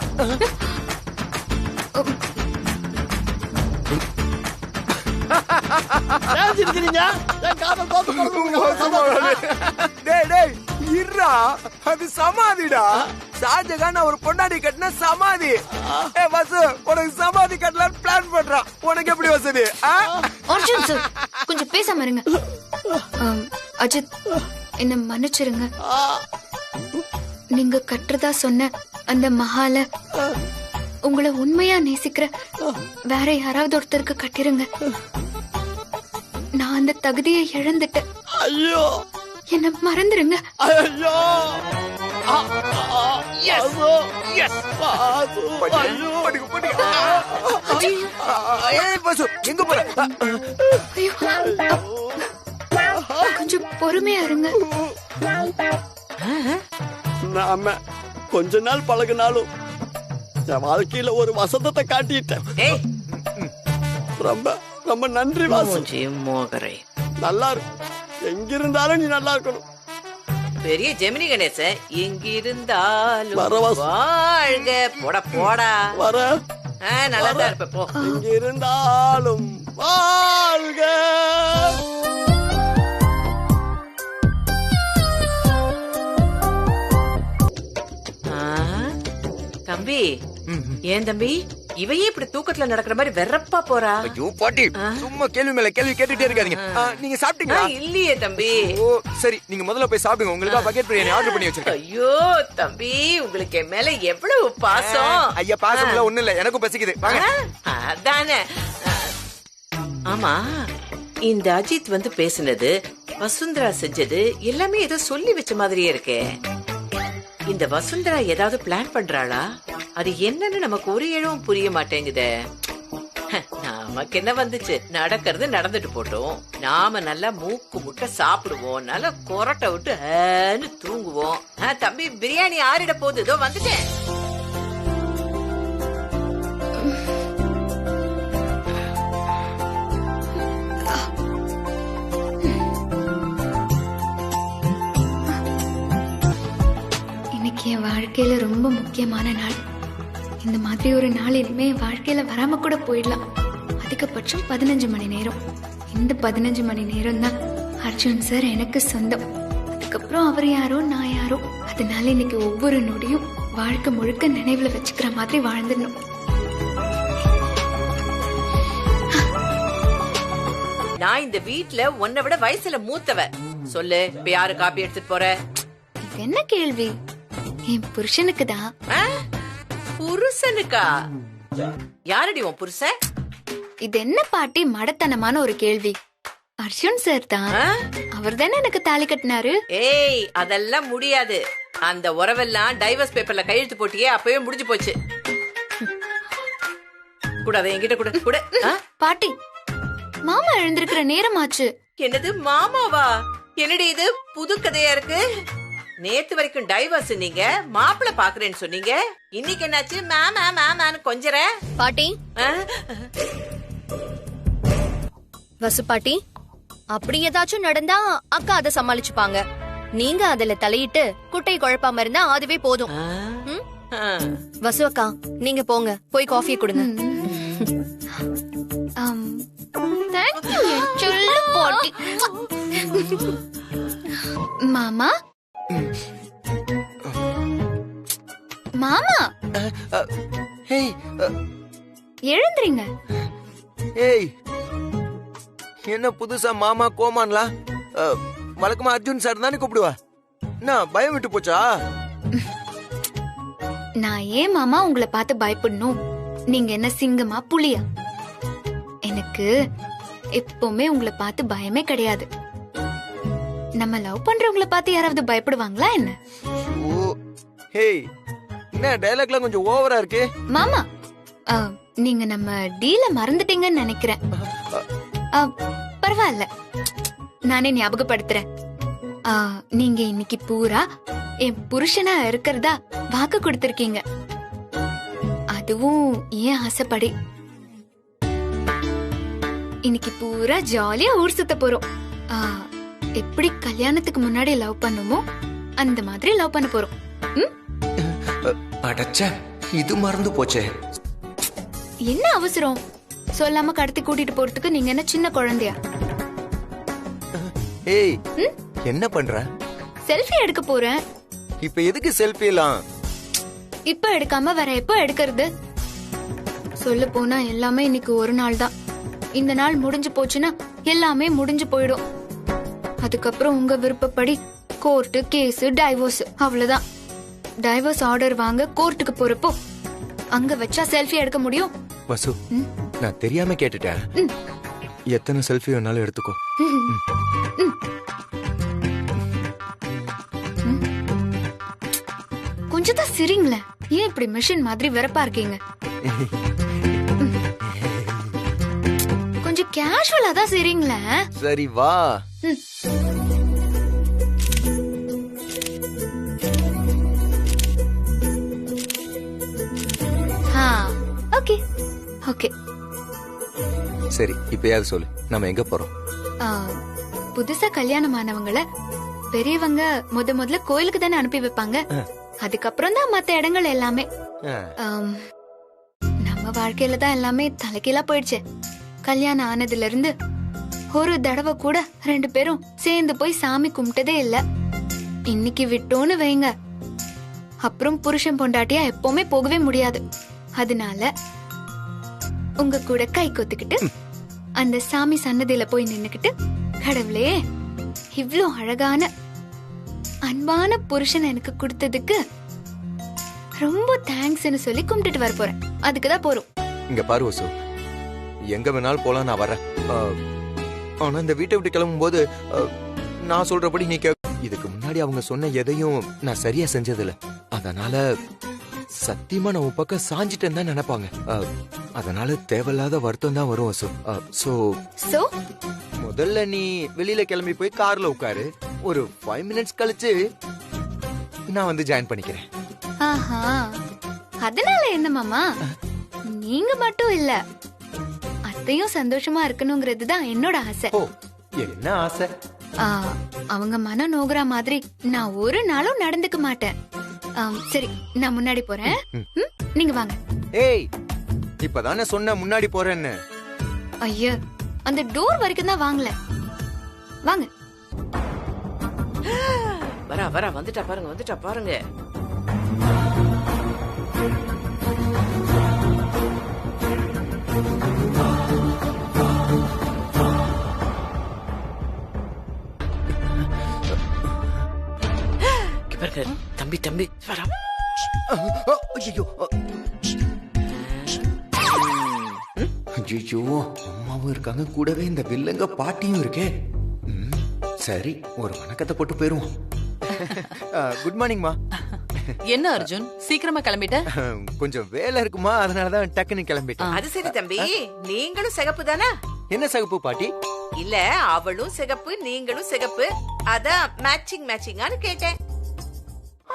[SPEAKER 3] அது சமாதிடா. ஷாஜகான் ஒரு பொண்டாடி கட்டின சமாதி. வசு, உனக்கு சமாதி கட்டலான்னு பிளான் பண்றான். உனக்கு எப்படி வசதி?
[SPEAKER 1] அர்ஜுன் சார், கொஞ்சம் பேசாம இருங்க. அஜித், என்ன மன்னிச்சிருங்க. நீங்க கட்டுறதா சொன்ன அந்த மகால உங்களை உண்மையா நேசிக்கிற வேற யாராவது ஒருத்தருக்கு கட்டிருங்க. நான் அந்த தகுதியை இழந்துட்டேன்.
[SPEAKER 2] ஐயோ,
[SPEAKER 1] என்ன மறந்துருங்க.
[SPEAKER 2] ஐயோ,
[SPEAKER 3] எங்க போற?
[SPEAKER 1] கொஞ்சம் பொறுமையா இருங்க.
[SPEAKER 2] நாம கொஞ்ச நாள் பழகினாலும் என் வாழ்க்கையில ஒரு வசந்தத்தை காட்டிட்டேன்.
[SPEAKER 8] ஏய்
[SPEAKER 2] ரொம்ப ரொம்ப நன்றி வாசு.
[SPEAKER 8] மோகரை
[SPEAKER 2] நல்லா இருக்கு. எங்கிருந்தாலும் நீ நல்லா இருக்கணும்.
[SPEAKER 8] பெரிய ஜெமினி கணேசன் எங்கிருந்தாலும்
[SPEAKER 2] வர வாசு.
[SPEAKER 8] வாழ்க. போடா போடா.
[SPEAKER 2] வர
[SPEAKER 8] நல்லா தான் இருப்ப போ.
[SPEAKER 2] எங்கிருந்தாலும் வாழ்க.
[SPEAKER 8] தம்பி ஏன் தம்பி இவையே இப்படி தூக்கத்துல நடக்கிற மாதிரி வெறப்பா போறா?
[SPEAKER 3] ஐயோ பாட்டி, சும்மா கேள்வி மேல கேள்வி கேட்டுட்டே இருக்காதீங்க. நீங்க சாப்பிட்டீங்களா?
[SPEAKER 8] இல்லையே தம்பி.
[SPEAKER 3] ஓ சரி, நீங்க முதல்ல போய் சாப்பிடுங்க. உங்களுக்கு பக்கெட் பிரியாணி ஆர்டர் பண்ணி வச்சிருக்கேன்.
[SPEAKER 8] ஐயோ தம்பி, உங்களுக்கு என் மேல எவ்வளவு பாசம்.
[SPEAKER 3] ஐயா பாசம் இல்ல, ஒண்ணு இல்ல, எனக்கும் பசிக்குது. வாங்க.
[SPEAKER 8] அதானே. ஆமா, இந்த அஜித் வந்து பேசுனது, வசுந்தரா செஞ்சது எல்லாமே ஏதோ சொல்லி வச்ச மாதிரியே இருக்கே. இந்த வசுந்தரா ஏதாவது பிளான் பண்றாளா? அது என்னன்னு நமக்கு ஒரு இழவும் புரிய மாட்டேங்குதே. நமக்கு என்ன வந்துச்சு, நடக்கிறது நடந்துட்டு போட்டோம். நாம நல்லா மூக்கு முட்டை சாப்பிடுவோம், நல்லா கொரட்டை விட்டு தூங்குவோம். தம்பி பிரியாணி ஆறிட போகுது, இதோ வந்துட்டேன்.
[SPEAKER 1] என் வாழ்க்கையில ரொம்ப முக்கியமான நாள். இந்த மாதிரி ஒரு நாள் இனிமே என் வாழ்க்கையில வராம கூட போயிடலாம். அதிகபட்சம் 15 மணி நேரம். இந்த 15 மணி நேரம் தான் அர்ஜுன் சார் எனக்கு சொந்தம். அதுக்கப்புறம் அவர் யாரோ நான் யாரோ. அதனால இன்னைக்கு ஒவ்வொரு நொடியும் வாழ்க்கை முழுக்க நினைவுல வச்சுக்கிற மாதிரி வாழ்ந்துடணும்.
[SPEAKER 8] நான் இந்த வீட்டுல உன்னை விட வயசுல மூத்தவ. சொல்லு, இப்ப யாரு காப்பி எடுத்துட்டு போற?
[SPEAKER 1] இது என்ன கேள்வி? என் புருஷனுக்கு தான்.
[SPEAKER 8] புருஷனுக்கா? யாரடி உன் புருஷன்?
[SPEAKER 1] இது என்ன பாட்டி மடத்தனமான ஒரு கேள்வி? அர்ஜுன் சார் தான். அவர் தானே எனக்கு தாலி கட்டினாரு.
[SPEAKER 8] ஏய், அதெல்லாம் முடியாது. அந்த உறவெல்லாம் டைவர்ஸ் பேப்பர்ல கையெழுத்து போட்டியே, அப்பவே முடிஞ்சு போச்சு. கூட என்கிட்ட கூட கூட.
[SPEAKER 1] பாட்டி, மாமா எழுந்திருக்கிற நேரமாச்சு.
[SPEAKER 8] என்னது மாமாவா? என்னடி இது புது கதையா இருக்கு? நேத்து வரைக்கும் டைவர்ஸ் நீங்க, மாப்பிள்ள பாக்குறேன்னு சொன்னீங்க. இன்னைக்கு என்னாச்சு? மாமா மாமான்னு கொஞ்சற.
[SPEAKER 9] பாட்டி, வசு பாட்டி, அப்படி ஏதாச்சும் நடந்தா அக்கா அதை சமாளிச்சுப்பாங்க. நீங்க அதுல தலையிட்டு குட்டை குழப்பாம இருந்தா அதுவே போதும். வசு அக்கா, நீங்க போங்க, போய் காஃபியை கொடுங்க.
[SPEAKER 1] மாமா மாமா எழுந்துறீங்க.
[SPEAKER 3] ஏய், என்ன புதுசா மாமா கோமான்லா? வழக்கமா அர்ஜுன் சார் தானே கூப்பிடுவா. என்ன பயம் விட்டு போச்சா?
[SPEAKER 1] நான் ஏன் மாமா உங்களை பார்த்து பயப்படணும்? நீங்க என்ன சிங்கமா புலியா? எனக்கு எப்பவுமே உங்களை பார்த்து பயமே கிடையாது. நம்ம லவ் பண்றவங்கள பார்த்து யாராவது பயப்படுவாங்களா என்ன?
[SPEAKER 3] ஹேய், என்ன டயலாக்லாம் கொஞ்சம் ஓவரா இருக்கு.
[SPEAKER 1] மாமா, நீங்க நம்ம டீல மறந்துட்டீங்கன்னு நினைக்கிறேன். பரவாயில்ல, நானே ஞாபகப்படுத்துறேன். நீங்க இன்னைக்கு பூரா என் புருஷனா இருக்கிறதா வாக்கு கொடுத்திருக்கீங்க. அதுவும் ஏன் ஆசைப்படி. இன்னைக்கு பூரா ஜாலியா ஊர் சுத்த போறோம். எப்படி கல்யாணத்துக்கு முன்னாடி லவ் பண்ணுமோ அந்த மாதிரி லவ் பண்ண போறோம்.
[SPEAKER 3] அடச்சே, இது மறந்து போச்சே.
[SPEAKER 1] என்ன அவசரம்? சொல்லாம கடத்தி கூட்டிட்டு போறதுக்கு நீங்க என்ன சின்ன குழந்தையா?
[SPEAKER 3] ஏய், என்ன பண்ற?
[SPEAKER 1] செல்ஃபி எடுக்க போறேன்.
[SPEAKER 3] இப்ப எதுக்கு செல்ஃபி எல்லாம்?
[SPEAKER 1] இப்ப எடுக்காம வேற எப்ப எடுக்கிறது? சொல்ல போனா எல்லாமே இன்னைக்கு ஒரு நாள் தான். இந்த நாள் முடிஞ்சு போச்சுன்னா எல்லாமே முடிஞ்சு போயிடும். அதுக்கப்புறம் உங்க விருப்பப்படி கோர்ட்டு, கேஸ், டைவோர்ஸ், அவ்வளவுதான். டைவோர்ஸ் ஆர்டர் வாங்க கோர்ட்டுக்கு போறப்போ அங்க வச்சா செல்ஃபி எடுக்க முடியும்?
[SPEAKER 3] வசு, நான் தெரியாம கேட்டுட்டேன். எத்தனை செல்ஃபி வேணாலும் எடுத்துக்கோ.
[SPEAKER 1] கொஞ்சம் தான் சிரிங்களேன். ஏன் இப்படி மிஷின் மாதிரி வெறப்பா இருக்கீங்க? கொஞ்சம் கேஷுவலா தான் சிரிங்களேன்.
[SPEAKER 3] சரி வா.
[SPEAKER 1] ஓகே.
[SPEAKER 3] சரி இப்பயாவது சொல்லு, நம்ம எங்க போறோம்?
[SPEAKER 1] புதுசா கல்யாணம் ஆனவங்கள பெரியவங்க முதல்ல கோயிலுக்கு தானே அனுப்பி வைப்பாங்க. அதுக்கப்புறம் தான் மத்த இடங்கள் எல்லாமே. நம்ம வாழ்க்கையில தான் எல்லாமே தலைகீழா போயிடுச்சு. கல்யாணம் ஆனதுல இருந்து ஒரு தடவை கூட 2 பேரும் சேர்ந்து போய் சாமி கும்பிட்டதே இல்ல. இன்னைக்கு விட்டோன்னு வைங்க, அப்புறம் புருஷன் பொண்டாட்டியா எப்பவுமே போகவே முடியாது. அதனால உங்க கூட கை கொத்துக்கிட்டு அந்த சாமி சன்னதியில போய் நின்னுக்கிட்டு, கடவுளே இவ்ளோ அழகான அன்பான புருஷன் எனக்கு கொடுத்ததுக்கு ரொம்ப தேங்க்ஸ்னு சொல்லி கும்பிட்டுட்டு வர போறேன். அதுக்குதான் போறோம்.
[SPEAKER 3] இங்க பாரு வசு, எங்க வேணாலும் போலாம், நான் வரேன். ஆனா இந்த வீட்டை விட்டு கிளம்பும் போது நான் சொல்றபடி நீ இதுக்கு முன்னாடி அவங்க சொன்ன எதையும் நான் சரியா செஞ்சதில்ல. அதனால சத்தியமா நான் உன் பக்கம் சாஞ்சிட்டேன்னு தான் நினைப்பாங்க. அதனால தேவையில்லாத வருத்தம் தான் வரும் வசு.
[SPEAKER 1] சோ
[SPEAKER 3] முதல்ல நீ வெளியில கிளம்பி போய் கார்ல உட்காரு. ஒரு 5 மினிட்ஸ் கழிச்சு நான் வந்து ஜாயின் பண்ணிக்கிறேன்.
[SPEAKER 1] ஆஹா, அதனால என்ன மாமா, நீங்க மட்டும் இல்ல, அத்தையும் சந்தோஷமா இருக்கணுங்கிறது தான் என்னோட ஆசை.
[SPEAKER 3] என்ன ஆசை?
[SPEAKER 1] அவங்க மனம் நோகுற மாதிரி நான் ஒரு நாளும் நடந்துக்க மாட்டேன். சரி, நான் முன்னாடி போறேன், நீங்க வாங்க.
[SPEAKER 3] ஏய், இப்பதானே சொன்ன முன்னாடி போறேன்னு.
[SPEAKER 1] ஐயா, அந்த டோர் வரைக்கும் தான் வாங்கல. வாங்க.
[SPEAKER 8] வரா வந்துட்டா பாருங்க. தம்பி வரா.
[SPEAKER 3] ஐயோ அம்மாவும் இருக்காங்க, கூடவே இந்த வில்லங்க பாட்டியும் இருக்கே. சரி, ஒரு வணக்கத்தை போட்டு போயிருவோம். குட் மார்னிங் மா.
[SPEAKER 10] என்ன அர்ஜுன், சீக்கிரமா கிளம்பிட்ட?
[SPEAKER 3] கொஞ்சம் வேலை இருக்குமா, அதனாலதான் டக்குன்னு கிளம்பிட்டேன்.
[SPEAKER 8] அது சரி தம்பி, நீங்களும் சிகப்பு தானே?
[SPEAKER 3] என்ன சிகப்பு பாட்டி?
[SPEAKER 8] இல்ல, அவளும் சிகப்பு நீங்களும் சிகப்பு, அதான் மேட்சிங்கான்னு கேட்டேன்.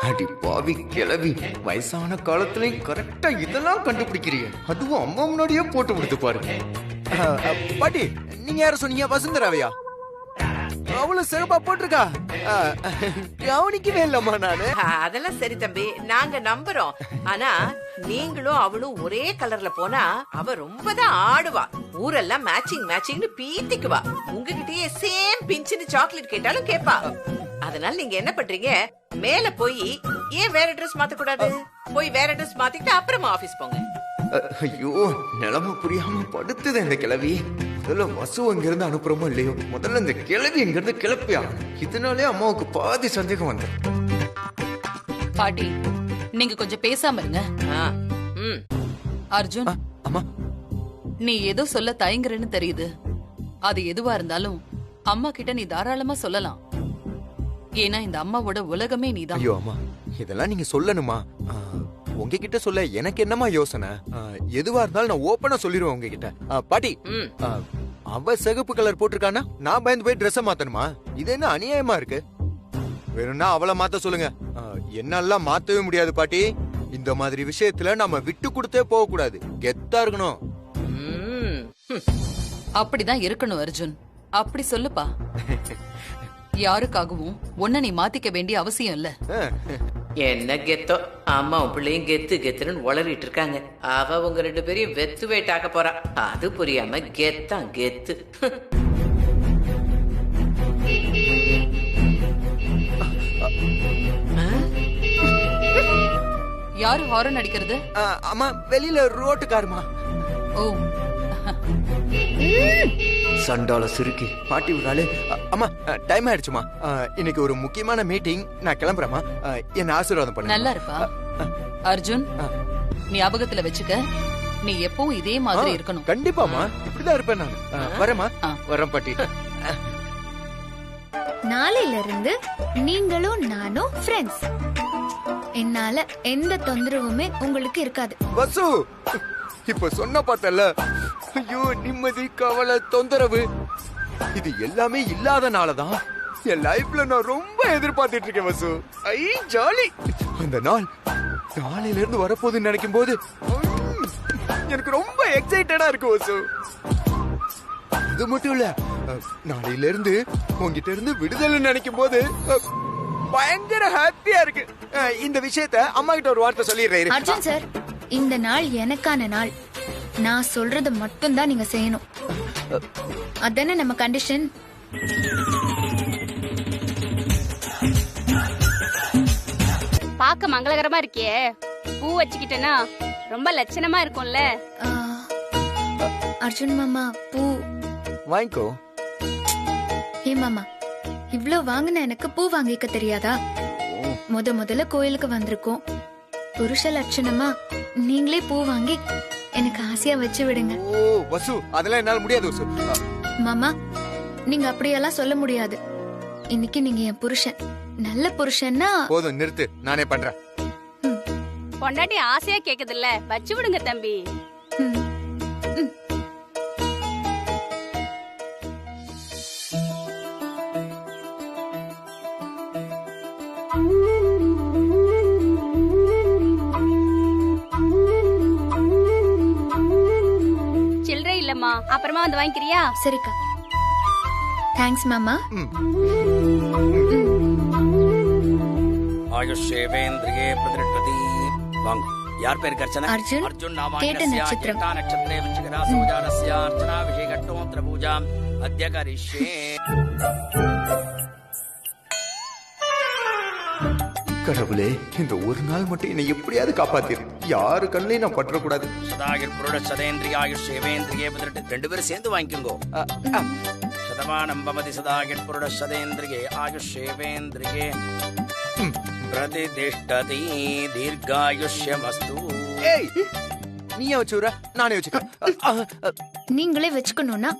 [SPEAKER 3] அடி பாவி கிளவி, வயசான காலத்துலயும் கரெக்டா இதெல்லாம் கண்டுபிடிக்கிறீங்க. அதுவும் அம்மா முன்னாடியே போட்டு கொடுத்து பாருங்க. பாட்டி, நீங்க யார சொன்னீங்க? வசுந்தராவையா? அவளும் சிறப்பா போட்டிருக்கா. கவனிக்கவே இல்லம்மா நானு.
[SPEAKER 8] அதெல்லாம் சரி தம்பி, நாங்க நம்புறோம். ஆனா நீங்களும் அவளும் ஒரே கலர்ல போனா அவ ரொம்பதான் ஆடுவா. ஊரெல்லாம் மேட்சிங்னு பீத்திக்குவா. உங்ககிட்டயே சேம் பிஞ்சுன்னு சாக்லேட் கேட்டாலும் கேப்பா. அதனால நீங்க என்ன பண்றீங்க, மேல போய் ஏன் வேற ட்ரெஸ் மாத்த கூடாது? போய் வேற ட்ரெஸ் மாத்திட்டு அப்புறமா ஆபீஸ் போங்க.
[SPEAKER 3] ஐயோ, நிலைமை புரியாம படுத்துது இந்த கிளவி. முதல்ல வசு அங்க இருந்து அனுப்புறமோ இல்லையோ, முதல்ல இந்த கிளவி இங்க இருந்து கிளப்பியா. இதனாலே அம்மாவுக்கு பாதி சந்தேகம் வந்து.
[SPEAKER 10] பாட்டி, நீங்க கொஞ்சம் பேசாம இருங்க. அர்ஜுன்,
[SPEAKER 3] அம்மா,
[SPEAKER 10] நீ ஏதோ சொல்ல தயங்குறேன்னு தெரியுது. அது எதுவா இருந்தாலும் அம்மா கிட்ட நீ தாராளமா சொல்லலாம். ஏன்னா இந்த அம்மாவோட உலகமே நீதான்.
[SPEAKER 3] ஐயோ அம்மா, இதெல்லாம் நீங்க சொல்லணுமா? உங்ககிட்ட சொல்ல எனக்கு என்னமா யோசனை? எதுவா இருந்தாலும் நான் ஓப்பனா சொல்லிடுவேன் உங்ககிட்ட. பாட்டி, அவ சிகப்பு கலர் போட்டிருக்கானா நான் பயந்து போய் ட்ரெஸ் மாத்தணுமா? இது என்ன அநியாயமா இருக்கு? வேணும்னா அவளை மாத்த சொல்லுங்க, என்னெல்லாம் மாத்தவே முடியாது பாட்டி. இந்த மாதிரி விஷயத்துல நம்ம விட்டு கொடுத்தே போக கூடாது, கெத்தா இருக்கணும்.
[SPEAKER 10] அப்படிதான் இருக்கணும் அர்ஜுன், அப்படி சொல்லுப்பா. யாருக்காகவும் ஒன்ன நீ மாத்திக்க வேண்டிய அவசியம் இல்ல.
[SPEAKER 8] என்ன கெத்தோ, அம்மா பிள்ளையும் கெத்துன்னு உளறிட்டு இருக்காங்க. அவ உங்க 2 பேரையும் வெத்து வேட்டாக்க போறா. அது புரியாம கெத்தான் கெத்து.
[SPEAKER 10] யாரு ஹாரன் அடிக்கிறது?
[SPEAKER 3] அம்மா, வெளியில ரோட்டுக்காருமா.
[SPEAKER 10] ஓ,
[SPEAKER 3] சண்டால சிறுக்கி பாட்டி விடாலே. அம்மா, டைம் ஆயிடுச்சுமா. இன்னைக்கு ஒரு முக்கியமான மீட்டிங், நான் கிளம்புறேமா. என்ன ஆசீர்வாதம் பண்ணு.
[SPEAKER 10] நல்லா இருப்பா. அர்ஜுன், ஞாபகத்துல வச்சுக்க, நீ எப்பவும் இதே மாதிரி இருக்கணும்.
[SPEAKER 3] கண்டிப்பாமா, இப்படிதான் இருப்பேன் நான். வரேமா, வரேன் பாட்டி.
[SPEAKER 1] நாளையில இருந்து நீங்களும் நானும் ஃப்ரெண்ட்ஸ். என்னால எந்த தொந்தரவுமே உங்களுக்கு இருக்காது.
[SPEAKER 3] வசு, இப்ப சொன்ன பார்த்தல, ஐயோ நிம்மதி, கவலை, தொந்தரவு, இது எல்லாமே இல்லாதனாலதான் என் லைஃப்ல நான் ரொம்ப எதிர்பார்த்துட்டு இருக்கேன் வசு. ஐ ஜாலி. அந்த நாள் நாளையில இருந்து வரப்போகுதுன்னு நினைக்கும் போது எனக்கு ரொம்ப எக்ஸைட்டடா இருக்கு வசு. இது மட்டும் இல்ல, நாளையில இருந்து உங்ககிட்ட இருந்து விடுதலை நினைக்கும் போது பயங்கர ஹாப்பியா இருக்கு. இந்த விஷயத்த அம்மா கிட்ட ஒரு வார்த்தை சொல்லிடுறேன்.
[SPEAKER 1] அர்ஜுன் சார், இந்த நாள் எனக்கான நாள். நான் சொல்றத மட்டும் தான் நீங்க செய்யணும். அதானே நம்ம கண்டிஷன்.
[SPEAKER 11] பாக்க மங்களகரமா இருக்கே, பூ வச்சுக்கிட்டேன்னா ரொம்ப லட்சணமா இருக்கும்ல.
[SPEAKER 1] அர்ஜுன் மாமா, பூ
[SPEAKER 3] வாங்கிக்கோ.
[SPEAKER 1] ஏ மாமா, இவ்ளோ வாங்கின எனக்கு பூ வாங்கிக்க தெரியாதா? முதல்ல கோயிலுக்கு வந்திருக்கோம். புருஷ லட்சணமா நீங்களே பூ வாங்கி எனக்கு ஆசையா வச்சு விடுங்க.
[SPEAKER 3] ஓ வசு, அதெல்லாம் என்னால முடியாது வசு.
[SPEAKER 1] மாமா, நீங்க அப்படியெல்லாம் சொல்ல முடியாது. இன்னைக்கு நீங்க என் புருஷன். நல்ல புருஷன்னா
[SPEAKER 3] போதும், நிறுத்து, நானே பண்றேன்.
[SPEAKER 11] பொண்டாட்டி ஆசையா கேக்குதுல்ல, வச்சு விடுங்க தம்பி. சில்லறை இல்லம்மா, அப்புறமா வந்து வாங்கிக்கிறியா?
[SPEAKER 1] சரிக்கா. தேங்க்ஸ் மாமா.
[SPEAKER 12] ஆயுஷேவேந்திரியே பிரதிஷ்டதி. வாங்க. யார் பேர் அர்ச்சனா?
[SPEAKER 1] அர்ஜுன்.
[SPEAKER 12] அர்ஜுன்
[SPEAKER 1] கேட்ட நட்சத்திரம்.
[SPEAKER 12] நட்சத்திரே விச்சிகரா சௌஜானஸ்ய அர்ச்சனாபிஷேகட்டோத்திர பூஜாம் அத்ய கரிஷ்யே.
[SPEAKER 3] கடவுளே, இந்த ஒரு நாள் மட்டும் என்னை எப்படியாவது காப்பாத்திரு. யாரு கண்ணையும் நான் பற்றக்கூடாது.
[SPEAKER 12] சதாகிர் புருட சதேந்திரிய ஆயுஷேவேந்திரியே பிரதிஷ்ட. ரெண்டு பேரும் சேர்ந்து வாங்கிக்கோங்க. சதமானம் பவதி சதாகிர் புருட சதேந்திரியே ஆயுஷேவேந்திரியே பிரதிஷ்டதி தீர்காயுஷ்யமஸ்து.
[SPEAKER 3] ஏய், நீயே வச்சுற, நானே வச்சுக்கிறேன்.
[SPEAKER 1] நீங்களே வச்சுக்கணும்னா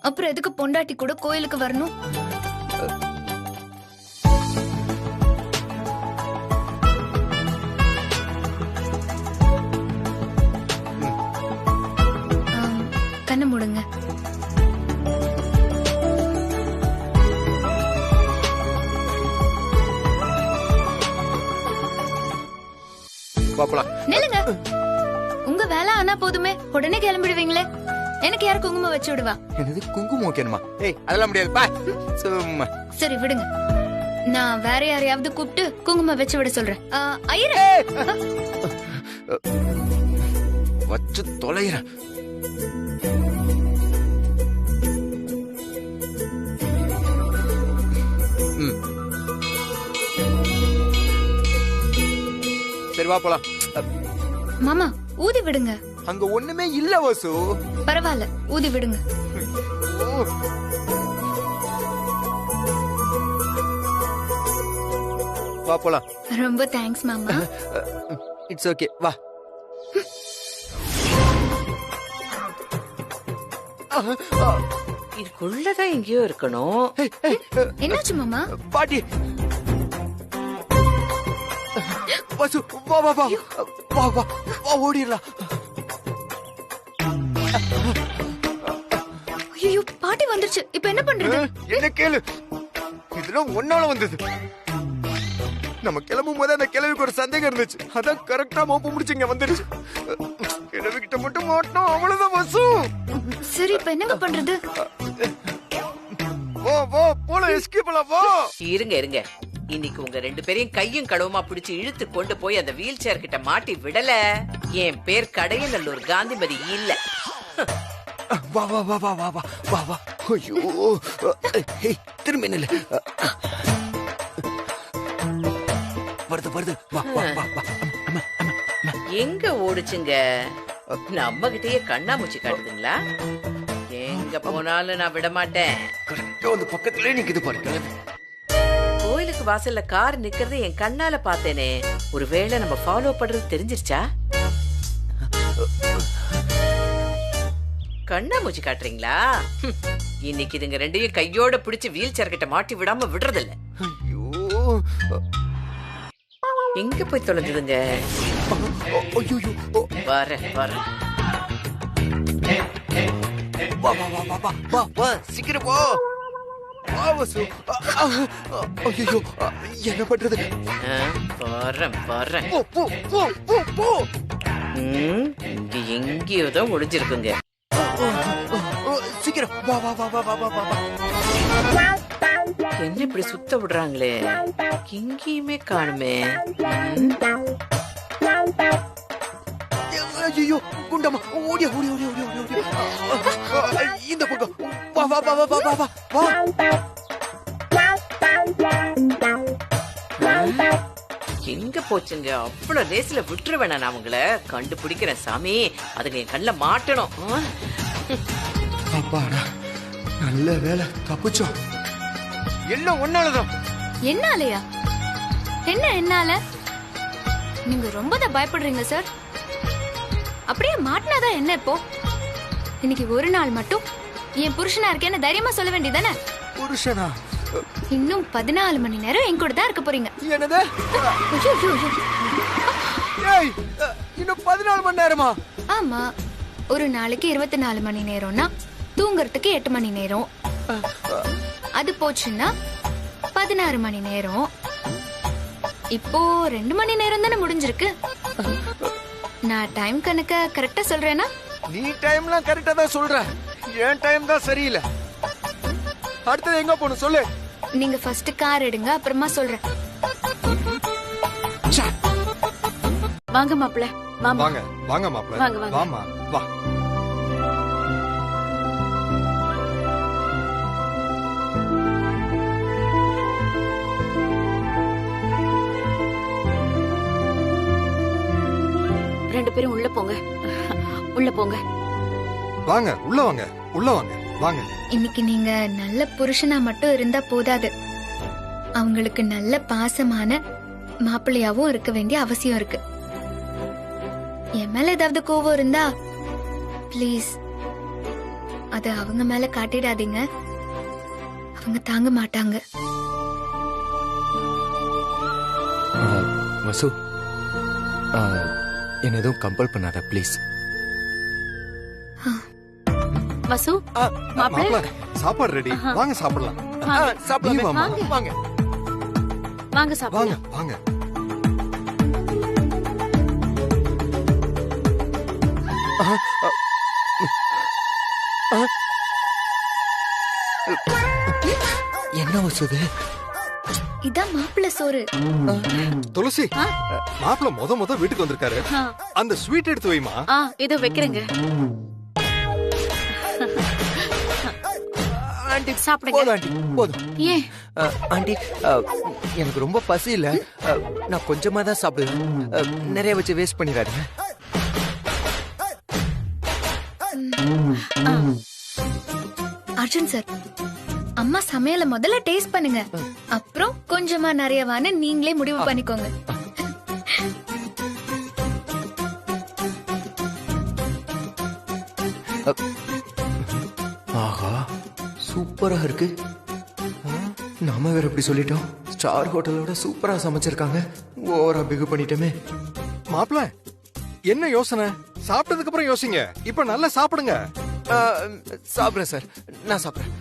[SPEAKER 1] அப்புறம் எதுக்கு பொண்டாட்டி கூட கோயிலுக்கு வரணும்? கண்ணை மூடுங்க. நில்லுங்க. உங்க வேலை ஆனா போதுமே, உடனே கிளம்பிடுவீங்களே. எனக்கு யார் குங்குமம் வச்சு விடுவா?
[SPEAKER 3] என்னது குங்குமம் வைக்கணுமா? ஏய், அதெல்லாம் முடியாது. பா சும்மா.
[SPEAKER 1] சரி விடுங்க, நான் வேற யாரையாவது கூப்பிட்டு குங்குமம் வச்சு விட சொல்றேன். ஐயரே,
[SPEAKER 3] வச்சு தொலைகிறேன். சரி வா போலாம்.
[SPEAKER 1] மாமா, ஊதி விடுங்க.
[SPEAKER 3] அங்க ஒண்ணுமே இல்ல வசு.
[SPEAKER 1] பரவாயில்ல, ஊதி விடுங்க.
[SPEAKER 3] வா போலாம்.
[SPEAKER 1] ரொம்ப தேங்க்ஸ் மாமா.
[SPEAKER 3] இட்ஸ் ஓகே, வா.
[SPEAKER 8] இதுக்குள்ளதான் எங்கேயோ இருக்கணும்.
[SPEAKER 1] என்னாச்சு மாமா?
[SPEAKER 3] பாட்டி. வசு, வா வா வா வா வா வா, ஓடிடலாம்.
[SPEAKER 1] ஐயோ, பாட்டி வந்துருச்சு. இப்ப என்ன பண்றது?
[SPEAKER 3] என்ன கேளு, இதெல்லாம் ஒன்னால வந்தது. நம்ம கிளம்பும் போது அந்த கிளவிக்கு ஒரு சந்தேகம் இருந்துச்சு. அதான் கரெக்டா மோப்ப முடிச்சு இங்க வந்துருச்சு. கிளவிக்கிட்ட மட்டும் மாட்டோம், அவ்வளவுதான் வசு.
[SPEAKER 1] சரி, இப்ப என்னங்க பண்றது?
[SPEAKER 3] வா வா போல, எஸ்கேப் பண்ணலாம். வா.
[SPEAKER 8] இருங்க இருங்க, இன்னைக்கு உங்க ரெண்டு பேரையும் கையும் கடவுமா பிடிச்சு இழுத்து கொண்டு போய் அந்த வீல் சேர் கிட்ட மாட்டி விடல, என் பேர் கடையநல்லூர் காந்திமதி இல்ல.
[SPEAKER 3] வா வா வா வா வா வா வா. ஐயோ, திரும்பி நில்லு. வருது வருது. வா வா வா வா.
[SPEAKER 8] எங்க ஓடுச்சுங்க? நம்ம கிட்டயே கண்ணாமூச்சி காட்டுதுங்களா? எங்க போனாலும் நான் விட மாட்டேன்.
[SPEAKER 3] கரெக்டா வந்து பக்கத்துலயே நிக்குது பாருங்க.
[SPEAKER 8] கோயிலுக்கு வாசல்ல கார் நிக்கிறத என் கண்ணால பார்த்தேனே. ஒருவேளை நம்ம ஃபாலோ பண்றது தெரிஞ்சிருச்சா? கண்ணாமூச்சி காட்டுறீங்களா? இன்னைக்கு இதுங்க ரெண்டையும் கையோட பிடிச்சு வீல் சேர் கிட்ட மாட்டி விடாம விடுறதில்ல. எங்க போய் தொலைஞ்சதுங்க? வர வர.
[SPEAKER 3] வா வா வா வா வா வா, சீக்கிரம் போ. வா வசு. ஐயோ, என்ன பண்றது?
[SPEAKER 8] வரேன் வரேன்.
[SPEAKER 3] போ போ போ போ போ.
[SPEAKER 8] இங்க எங்கேயோ தான் ஒளிஞ்சிருக்குங்க.
[SPEAKER 3] சீக்கிரம் வா வா வா வா வா வா வா.
[SPEAKER 8] என்ன இப்படி சுத்த விடுறாங்களே, எங்கேயுமே காணுமே.
[SPEAKER 3] ஐயோ குண்டம்மா, ஓடியா ஓடியா ஓடியா ஓடியா ஓடியா. இந்த பக்கம் வா வா வா வா வா வா வா.
[SPEAKER 8] எங்க போச்சுங்க? அவ்வளவு லேசில விட்டுருவேன் நான் அவங்கள. கண்டுபிடிக்கிறேன் சாமி, அதுங்க என் கண்ணில் மாட்டணும்.
[SPEAKER 3] அப்பாடா, நல்ல வேலை, தப்பிச்சோம். எல்லாம் ஒன்னாலதான்.
[SPEAKER 1] என்னாலயா? என்ன என்னால? நீங்க ரொம்ப தான் பயப்படுறீங்க சார். அப்படியே மாட்டினாதான் என்ன இப்போ? இன்னைக்கு ஒரு நாள் மட்டும் என் புருஷனா இருக்கேன்னு தைரியமா சொல்ல வேண்டியதானே?
[SPEAKER 3] புருஷனா?
[SPEAKER 1] இன்னும் 14 மணி நேரம் என் கூட தான் இருக்க போறீங்க.
[SPEAKER 3] என்னது? ஏய், இன்னும் 14 மணி நேரமா?
[SPEAKER 1] ஆமா, ஒரு நாளைக்கு 24 மணி நேரம்னா தூங்குறதுக்கு 8 மணி நேரம். அது போச்சுன்னா 16 மணி நேரம். இப்போ 2 மணி நேரம் தானே முடிஞ்சிருக்கு. நான் டைம் கணக்க கரெக்டா சொல்றேனா?
[SPEAKER 3] நீ டைம்லாம் கரெக்டா தான் சொல்ற, என் டைம் தான் சரியில்லை. அடுத்தது எங்க போணும் சொல்லு.
[SPEAKER 1] நீங்க ஃபர்ஸ்ட் கார் எடுங்க, அப்புறமா சொல்றேன்.
[SPEAKER 13] வாங்க மாப்பிள்ள.
[SPEAKER 3] வாங்க வாங்க மாப்பிள்ள.
[SPEAKER 13] வாங்க வாங்க.
[SPEAKER 3] வாமா வா.
[SPEAKER 13] ரெண்டு பேரும் உள்ள போங்க, உள்ள போங்க.
[SPEAKER 3] வாங்க உள்ள வாங்க, உள்ள வாங்க, வாங்க.
[SPEAKER 1] இன்னைக்கு நீங்க நல்ல புருஷனா மட்டும் இருந்தா போதாது, அவங்களுக்கு நல்ல பாசமான மாப்பிள்ளையாவும் இருக்க வேண்டிய அவசியம் இருக்கு. என் மேல ஏதாவது கோவம் இருந்தா ப்ளீஸ் அது அவங்க மேல காட்டிடாதீங்க, அவங்க தாங்க மாட்டாங்க.
[SPEAKER 3] வசு, என்ன எதுவும் கம்பல் பண்ணாத ப்ளீஸ்.
[SPEAKER 13] வசு, மாப்பிள்ள
[SPEAKER 3] சாப்பாடு ரெடி, வாங்க சாப்பிடலாம்.
[SPEAKER 13] சாப்பிடலாம்.
[SPEAKER 3] வாங்க வாங்க
[SPEAKER 13] வாங்க சாப்பிடலாம்.
[SPEAKER 3] வாங்க. என்ன வசது?
[SPEAKER 1] இதான் மாப்பிள்ளை சோறு.
[SPEAKER 3] துளசி, மாப்பிள்ள முத வீட்டுக்கு வந்திருக்காரு, அந்த ஸ்வீட் எடுத்து வைமா.
[SPEAKER 13] இதோ வைக்கிறேங்க.
[SPEAKER 3] ஆண்டி
[SPEAKER 13] சாப்பிடுங்க.
[SPEAKER 3] போதும் ஆண்டி, போதும்.
[SPEAKER 13] ஏன்
[SPEAKER 3] ஆண்டி, எனக்கு ரொம்ப பசி இல்ல, நான் கொஞ்சமா தான் சாப்பிடுவேன், நிறைய வச்சு வேஸ்ட் பண்ணிடாதீங்க.
[SPEAKER 1] அர்ஜுன் சார், அம்மா சமையல முதல்ல டேஸ்ட் பண்ணுங்க, அப்புறம் கொஞ்சமா நிறையவான்னு நீங்களே முடிவு பண்ணிக்கோங்க.
[SPEAKER 3] ஆஹா, சூப்பரா இருக்கு. நாம வேற எப்படி சொல்லிட்டோம், ஸ்டார் ஹோட்டலோட சூப்பரா சமைச்சிருக்காங்க, ஓவரா பிகு பண்ணிட்டோமே. மாப்பிள்ள, என்ன யோசனை? சாப்பிட்டதுக்கு அப்புறம் யோசிங்க, இப்ப நல்லா சாப்பிடுங்க. சாப்பிடுறேன் சார், நான் சாப்பிடுறேன்.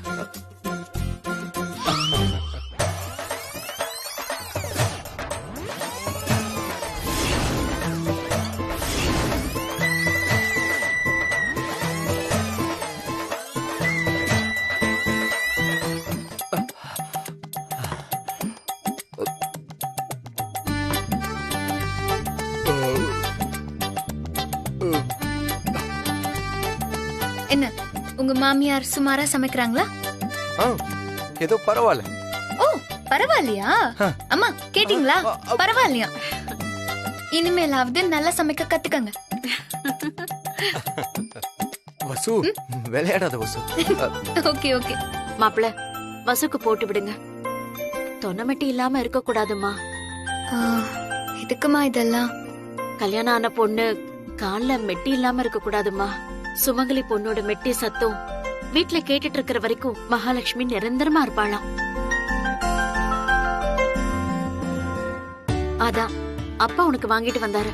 [SPEAKER 1] என்ன, உங்க மாமியார் சுமாரா சமைக்கிறாங்களா?
[SPEAKER 3] ஏதோ பரவாயில்ல.
[SPEAKER 1] ஓ, பரவாயில்லையா? அம்மா கேட்டீங்களா? பரவாயில்லையா? இனிமேலாவது நல்லா சமைக்க கத்துக்கங்க.
[SPEAKER 3] வசு, விளையாடாத வசு.
[SPEAKER 1] Okay okay.
[SPEAKER 13] மாப்பிள்ள, வசுக்கு போட்டு விடுங்க. தொன்னமெட்டி இல்லாம இருக்க கூடாதுமா.
[SPEAKER 1] எதுக்குமா இதெல்லாம்?
[SPEAKER 13] கல்யாணம் ஆன பொண்ணு கால்ல மெட்டி இல்லாம இருக்க கூடாதுமா. சுமங்கலி பொண்ணோட மெட்டி சத்தம் வீட்டுல கேட்டுட்டு இருக்கிற வரைக்கும் மகாலட்சுமி நிரந்தரமா இருப்பாளாம். அதான் அப்பா உனக்கு வாங்கிட்டு வந்தாரு.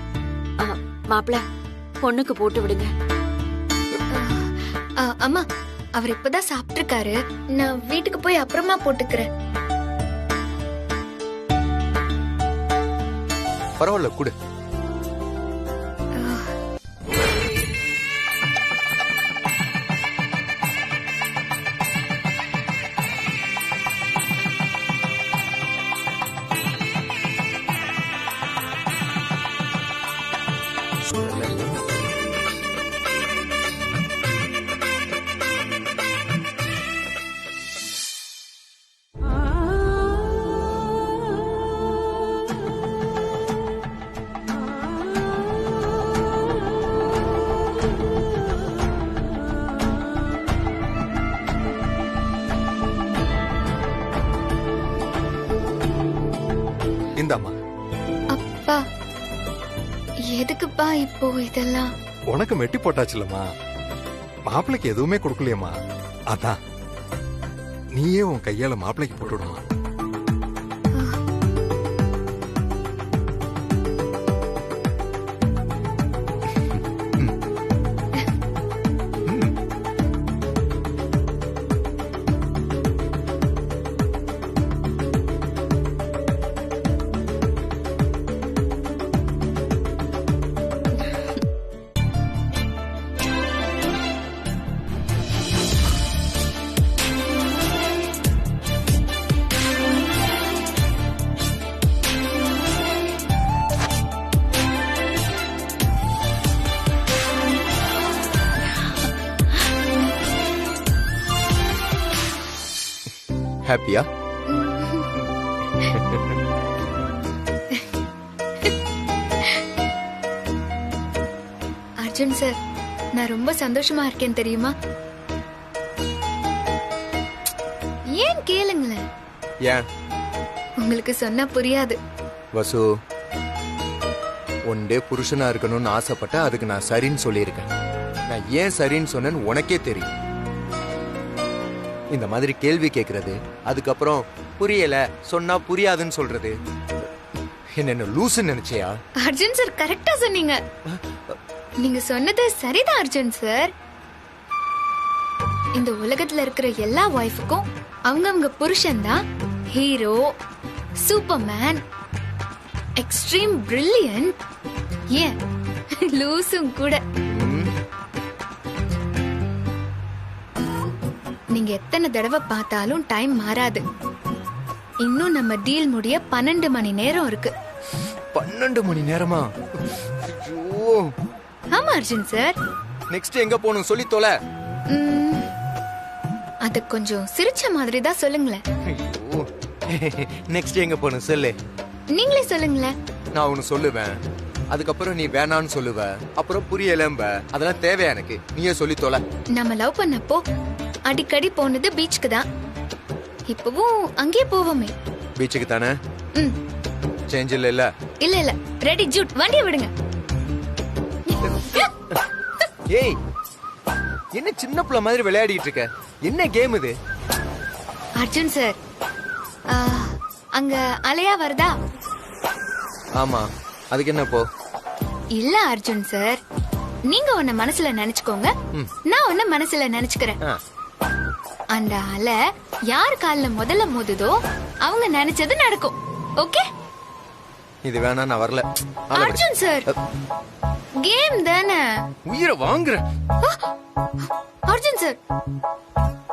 [SPEAKER 13] மாப்பிள்ள, பொண்ணுக்கு போட்டு விடுங்க.
[SPEAKER 1] அம்மா, அவர் இப்பதான் சாப்பிட்டு இருக்காரு, நான் வீட்டுக்கு போய் அப்புறமா போட்டுக்கிறேன்.
[SPEAKER 3] பரவாயில்ல, குடு.
[SPEAKER 14] இந்தாம்மா.
[SPEAKER 1] அப்பா எதுக்குப்பா இப்போ இதெல்லாம்?
[SPEAKER 14] உனக்கு மெட்டி போட்டாச்சுலம்மா, மாப்பிள்ளைக்கு எதுவுமே கொடுக்கலையம்மா. அதான் நீயே உன் கையால மாப்பிள்ளைக்கு போட்டு விடுமா.
[SPEAKER 3] ஹாப்பியா?
[SPEAKER 1] அர்ஜுன் சார், நான் ரொம்ப சந்தோஷமா இருக்கேன் தெரியுமா? ஏன் கேளுங்களேன்.
[SPEAKER 3] ஏன்?
[SPEAKER 1] உங்களுக்கு சொன்னா புரியாது.
[SPEAKER 3] வசு, ஒன்டே புருஷனா இருக்கணும்னு ஆசைப்பட்ட அதுக்கு நான் சரின்னு சொல்லியிருக்கேன். நான் ஏன் சரின்னு சொன்னேன்னு உனக்கே தெரியும். இந்த மாதிரி கேள்வி கேட்கறது, அதுக்கப்புறம் புரியல சொன்னா புரியாதுன்னு சொல்றது, என்ன லூசுன்னு நினைச்சியா?
[SPEAKER 1] அர்ஜுன் சார் கரெக்டா சொன்னீங்க. நீங்க சொன்னது சரிதான் அர்ஜுன் சார். இந்த உலகத்துல இருக்கிற எல்லா வைஃபுக்கும் அவங்க புருஷன் தான் ஹீரோ, சூப்பர்மேன், எக்ஸ்ட்ரீம் பிரில்லியன்ட், ஏன் லூசும் கூட. நீங்க எத்தனை தடவை பார்த்தாலும் டைம் மாறாது. இன்னும் நம்ம டீல் முடிய 12 மணி நேரம் இருக்கு.
[SPEAKER 3] 12 மணி நேரமா?
[SPEAKER 1] ஆமா அர்ஜுன் சார்.
[SPEAKER 3] நெக்ஸ்ட் எங்க போகணும் சொல்லி தொலை.
[SPEAKER 1] அத கொஞ்சம் சிரிச்ச மாதிரி தான் சொல்லுங்களேன்.
[SPEAKER 3] நெக்ஸ்ட் எங்க போகணும் சொல்லு.
[SPEAKER 1] நீங்களே சொல்லுங்களேன்.
[SPEAKER 3] நான் ஒன்னு சொல்லுவேன், அதுக்கப்புறம் நீ வேணான்னு சொல்லுவ, அப்புறம் புரியலம்ப. அதெல்லாம் தேவையா எனக்கு? நீயே சொல்லி தொலை.
[SPEAKER 1] நம்ம லவ் பண்ணப்போ அடிக்கடி போனது பீச்சுக்கு தான். இப்பவும் அங்கே போவோமே.
[SPEAKER 3] பீச்சுக்கு தானே? சேஞ்ச் இல்ல?
[SPEAKER 1] இல்ல இல்ல, ரெடி ஜூட், வண்டியை விடுங்க.
[SPEAKER 3] ஏய், என்ன சின்ன பிள்ளை மாதிரி விளையாடிட்டு இருக்க? என்ன கேம் இது?
[SPEAKER 1] அர்ஜுன் சார், அங்க அலையா வருதா?
[SPEAKER 3] ஆமா, அதுக்கு என்ன போ?
[SPEAKER 1] இல்ல அர்ஜுன் சார், நீங்க ஒன்ன மனசுல நினைச்சுக்கோங்க, நான் ஒன்ன மனசுல நினைச்சுக்கிறேன். அந்த அலை யார் கால்ல முதல்ல மோதுதோ அவங்க நினைச்சது நடக்கும். ஓகே?
[SPEAKER 3] இது வேணா, நான் வரல.
[SPEAKER 1] அர்ஜுன் சார், கேம் தானே.
[SPEAKER 3] உயிரை வாங்குற.
[SPEAKER 1] அர்ஜுன் சார்,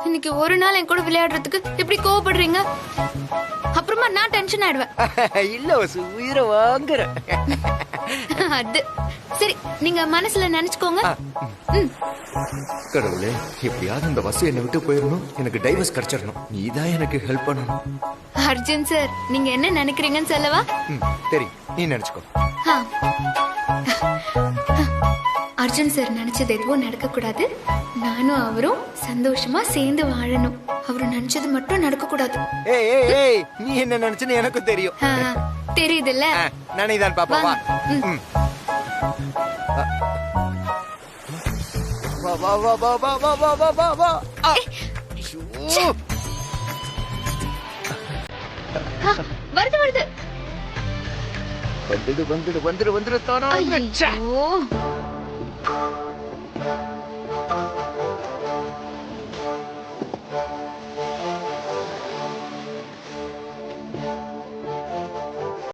[SPEAKER 1] இன்னைக்கு ஒரு நாள் என் கூட விளையாடுறதுக்கு இப்படி கோவப்படுறீங்க, அப்புறமா நான் டென்ஷன் ஆயிடுவேன்.
[SPEAKER 3] இல்ல வசு, உயிரை வாங்குற.
[SPEAKER 1] அது சரி, நீங்க மனசுல நினைச்சுக்கோங்க.
[SPEAKER 3] கடவுளே, எப்படியாவது இந்த வசு என்னை விட்டு போயிடணும், எனக்கு டைவர்ஸ் கிடைச்சிடணும். நீதான் எனக்கு ஹெல்ப் பண்ணணும்.
[SPEAKER 1] அர்ஜுன் சார், நீங்க என்ன நினைக்கிறீங்கன்னு சொல்லவா?
[SPEAKER 3] சரி, நீ நினைச்சுக்கோ.
[SPEAKER 1] அர்ஜுன் சார் நினைச்சது எதுவும் நடக்க கூடாது. நானும் அவரும் சந்தோஷமா சேர்ந்து வாழணும். அவரு நினைச்சது மட்டும் நடக்க கூடாது.
[SPEAKER 3] ஏய், நீ என்ன நினைச்சுன்னு எனக்கும் தெரியும்.
[SPEAKER 1] தெரியுதுல்ல?
[SPEAKER 3] நானேதான் பாப்பா. வா வா வா வா வா வா வா வா வா வா.
[SPEAKER 1] வருது வருது.
[SPEAKER 3] வந்துடு வந்துடு வந்துடு வந்துடு தானா.